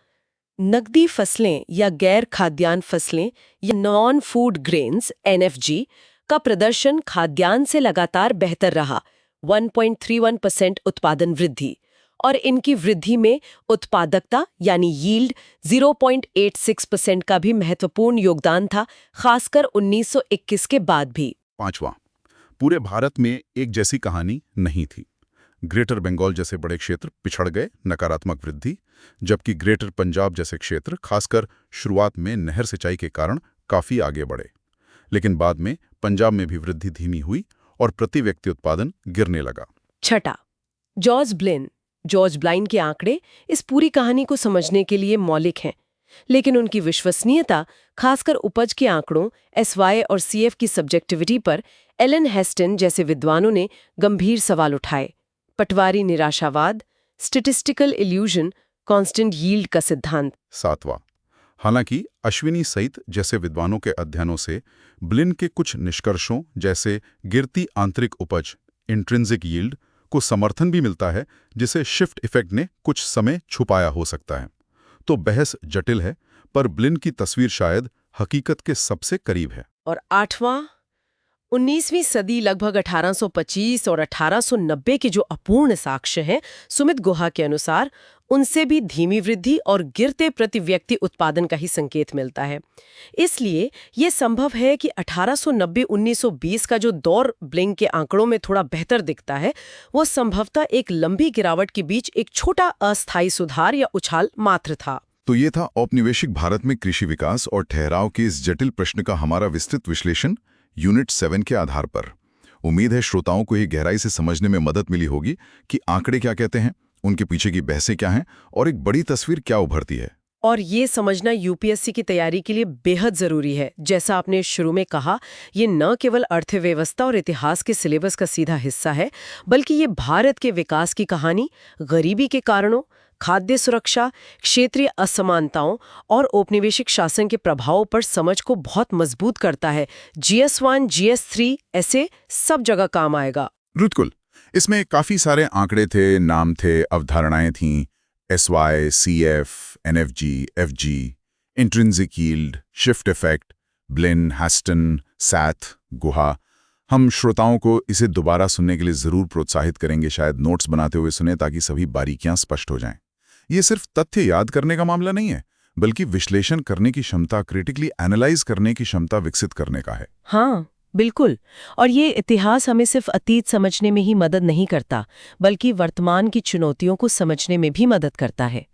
नकदी फसलें या गैर खाद्यान्न फसलें या नॉन फूड ग्रेन्स (NFG) का प्रदर्शन खाद्यान्न से लगातार बेहतर रहा, 1.31% उत्पादन वृद्धि, और इनकी वृद्धि में उत्पादकता यानी यील्ड 0.86% का भी महत्वपूर्ण योगदान था, खासकर 1921 के बाद भी। पांचवा, पूरे भारत में एक जैसी कहानी नहीं थी। ग्रेटर बंगाल जैसे बड़े क्षेत्र पिछड़ गए, नकारात्मक वृद्धि, जबकि ग्रेटर पंजाब जैसे क्षेत्र खासकर शुरुआत में नहर सिंचाई के कारण काफी आगे बढ़े। लेकिन बाद में पंजाब में भी वृद्धि धीमी हुई और प्रति व्यक्ति उत्पादन गिरने लगा। छठा, जॉर्ज ब्लाइन के आंकड़े इस पूरी कहानी को समझने के लिए मौलिक हैं, लेकिन उनकी विश्वसनीयता, खासकर उपज के आंकड़ों, SY और CF की सब्जेक्टिविटी पर एलन हेस्टन जैसे विद्वानों ने गंभीर सवाल उठाए। पटवारी निराशावाद, स्टैटिस्टिकल इल्यूजन, कांस्टेंट यील्ड का सिद्धांत। सातवां, हालांकि अश्विनी सहित जैसे विद्वानों के अध्ययनों से ब्लिन के कुछ निष्कर्षों जैसे गिरती आंतरिक उपज इंट्रिंसिक यील्ड को समर्थन भी मिलता है, जिसे शिफ्ट इफेक्ट ने कुछ समय छुपाया हो सकता है। तो बहस जटिल है, पर ब्लिन की तस्वीर शायद हकीकत के सबसे करीब है। और आठवां, 19वीं सदी लगभग 1825 और 1890 के जो अपूर्ण साक्ष्य हैं, सुमित गुहा के अनुसार उनसे भी धीमी वृद्धि और गिरते प्रति व्यक्ति उत्पादन का ही संकेत मिलता है। इसलिए ये संभव है कि 1890-1920 का जो दौर ब्लिन के आंकड़ों में थोड़ा बेहतर दिखता है, वो संभवतः एक लंबी गिरावट के बीच एक छोटा अस्थायी सुधार या उछाल मात्र था। तो ये था औपनिवेशिक भारत में कृषि विकास और ठहराव के इस जटिल प्रश्न का हमारा विस्तृत विश्लेषण यूनिट 7 के आधार पर। उम्मीद है श्रोताओं को ये गहराई से समझने में मदद मिली होगी कि आंकड़े क्या कहते हैं, उनके पीछे की बहसें क्या हैं और एक बड़ी तस्वीर क्या उभरती है। और ये समझना यूपीएससी की तैयारी के लिए बेहद जरूरी है। जैसा आपने शुरू में कहा, ये न केवल अर्थव्यवस्था और इतिहास के सिलेबस का सीधा हिस्सा है, बल्कि ये भारत के विकास की कहानी, गरीबी के कारणों, खाद्य सुरक्षा, क्षेत्रीय असमानताओं और औपनिवेशिक शासन के प्रभावों पर समझ को बहुत मजबूत करता है। GS1, GS3 ऐसे सब जगह काम आएगा। बिल्कुल, इसमें काफी सारे आंकड़े थे, नाम थे, अवधारणाएं थीं, SY, CF, NFG, FG, intrinsic yield, shift effect, Blyn, Heston, Saith, Guha. हम श्रोताओं को इसे दोबारा सुनने के लिए जरूर प्रोत्साहित करेंगे, शायद नोट्स बनाते हुए सुने ताकि सभी बारीकियां स्पष्ट हो जाएं। ये सिर्फ तथ्य याद करने का मामला नहीं है, बल्कि विश्लेषण करने की क्षमता, क्रिटिकली एनालाइज करने की क्षमता विकसित करने का है। हाँ, बिल्कुल। और ये इतिहास हमें सिर्फ अतीत समझने में ही मदद नहीं करता, बल्कि वर्तमान की चुनौतियों को समझने में भी मदद करता है।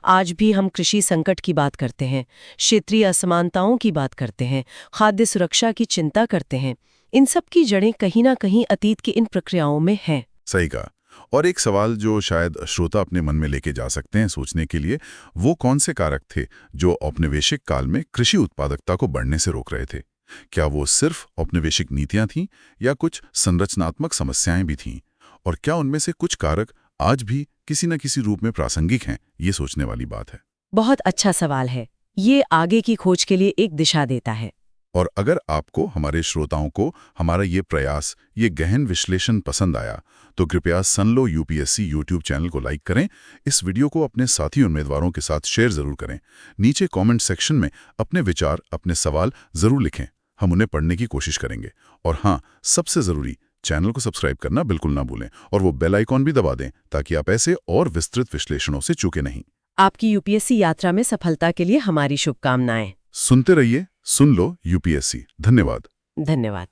आज भी हम कृषि संकट की बात करते हैं, क्षेत्रीय असमानताओं की बात करते हैं, खाद्य सुरक्षा की चिंता करते हैं। इन सब की जड़ें कहीं ना कहीं अतीत की इन प्रक्रियाओं में हैं। सही कहा। और एक सवाल जो शायद श्रोता अपने मन में लेके जा सकते हैं सोचने के लिए, वो कौन से कारक थे जो औपनिवेशिक काल में कृषि उत्पादकता को बढ़ने से रोक रहे थे? क्या वो सिर्फ औपनिवेशिक नीतियां थीं या कुछ संरचनात्मक समस्याएं भी थीं? और क्या उनमें से कुछ कारक आज भी किसी न किसी रूप में प्रासंगिक हैं? ये सोचने वाली बात है। बहुत अच्छा सवाल है। ये आगे की खोज के लिए एक दिशा देता है। और अगर आपको, हमारे श्रोताओं को, हमारा ये प्रयास, ये गहन विश्लेषण पसंद आया, तो कृपया सुन लो यूपीएससी यूट्यूब चैनल को लाइक करें, इस वीडियो को अपने साथी उम्मीदवारों के साथ शेयर जरूर करें। नीचे कमेंट सेक्शन में अपने विचार, अपने सवाल जरूर लिखें, हम उन्हें पढ़ने की कोशिश करेंगे। और हाँ, सबसे जरूरी, चैनल को सब्सक्राइब करना बिल्कुल ना भूलें और वो बेल आइकॉन भी दबा दें ताकि आप ऐसे और विस्तृत विश्लेषणों से चूके नहीं। आपकी यूपीएससी यात्रा में सफलता के लिए हमारी शुभकामनाएं। सुनते रहिए, सुन लो यूपीएससी। धन्यवाद। धन्यवाद।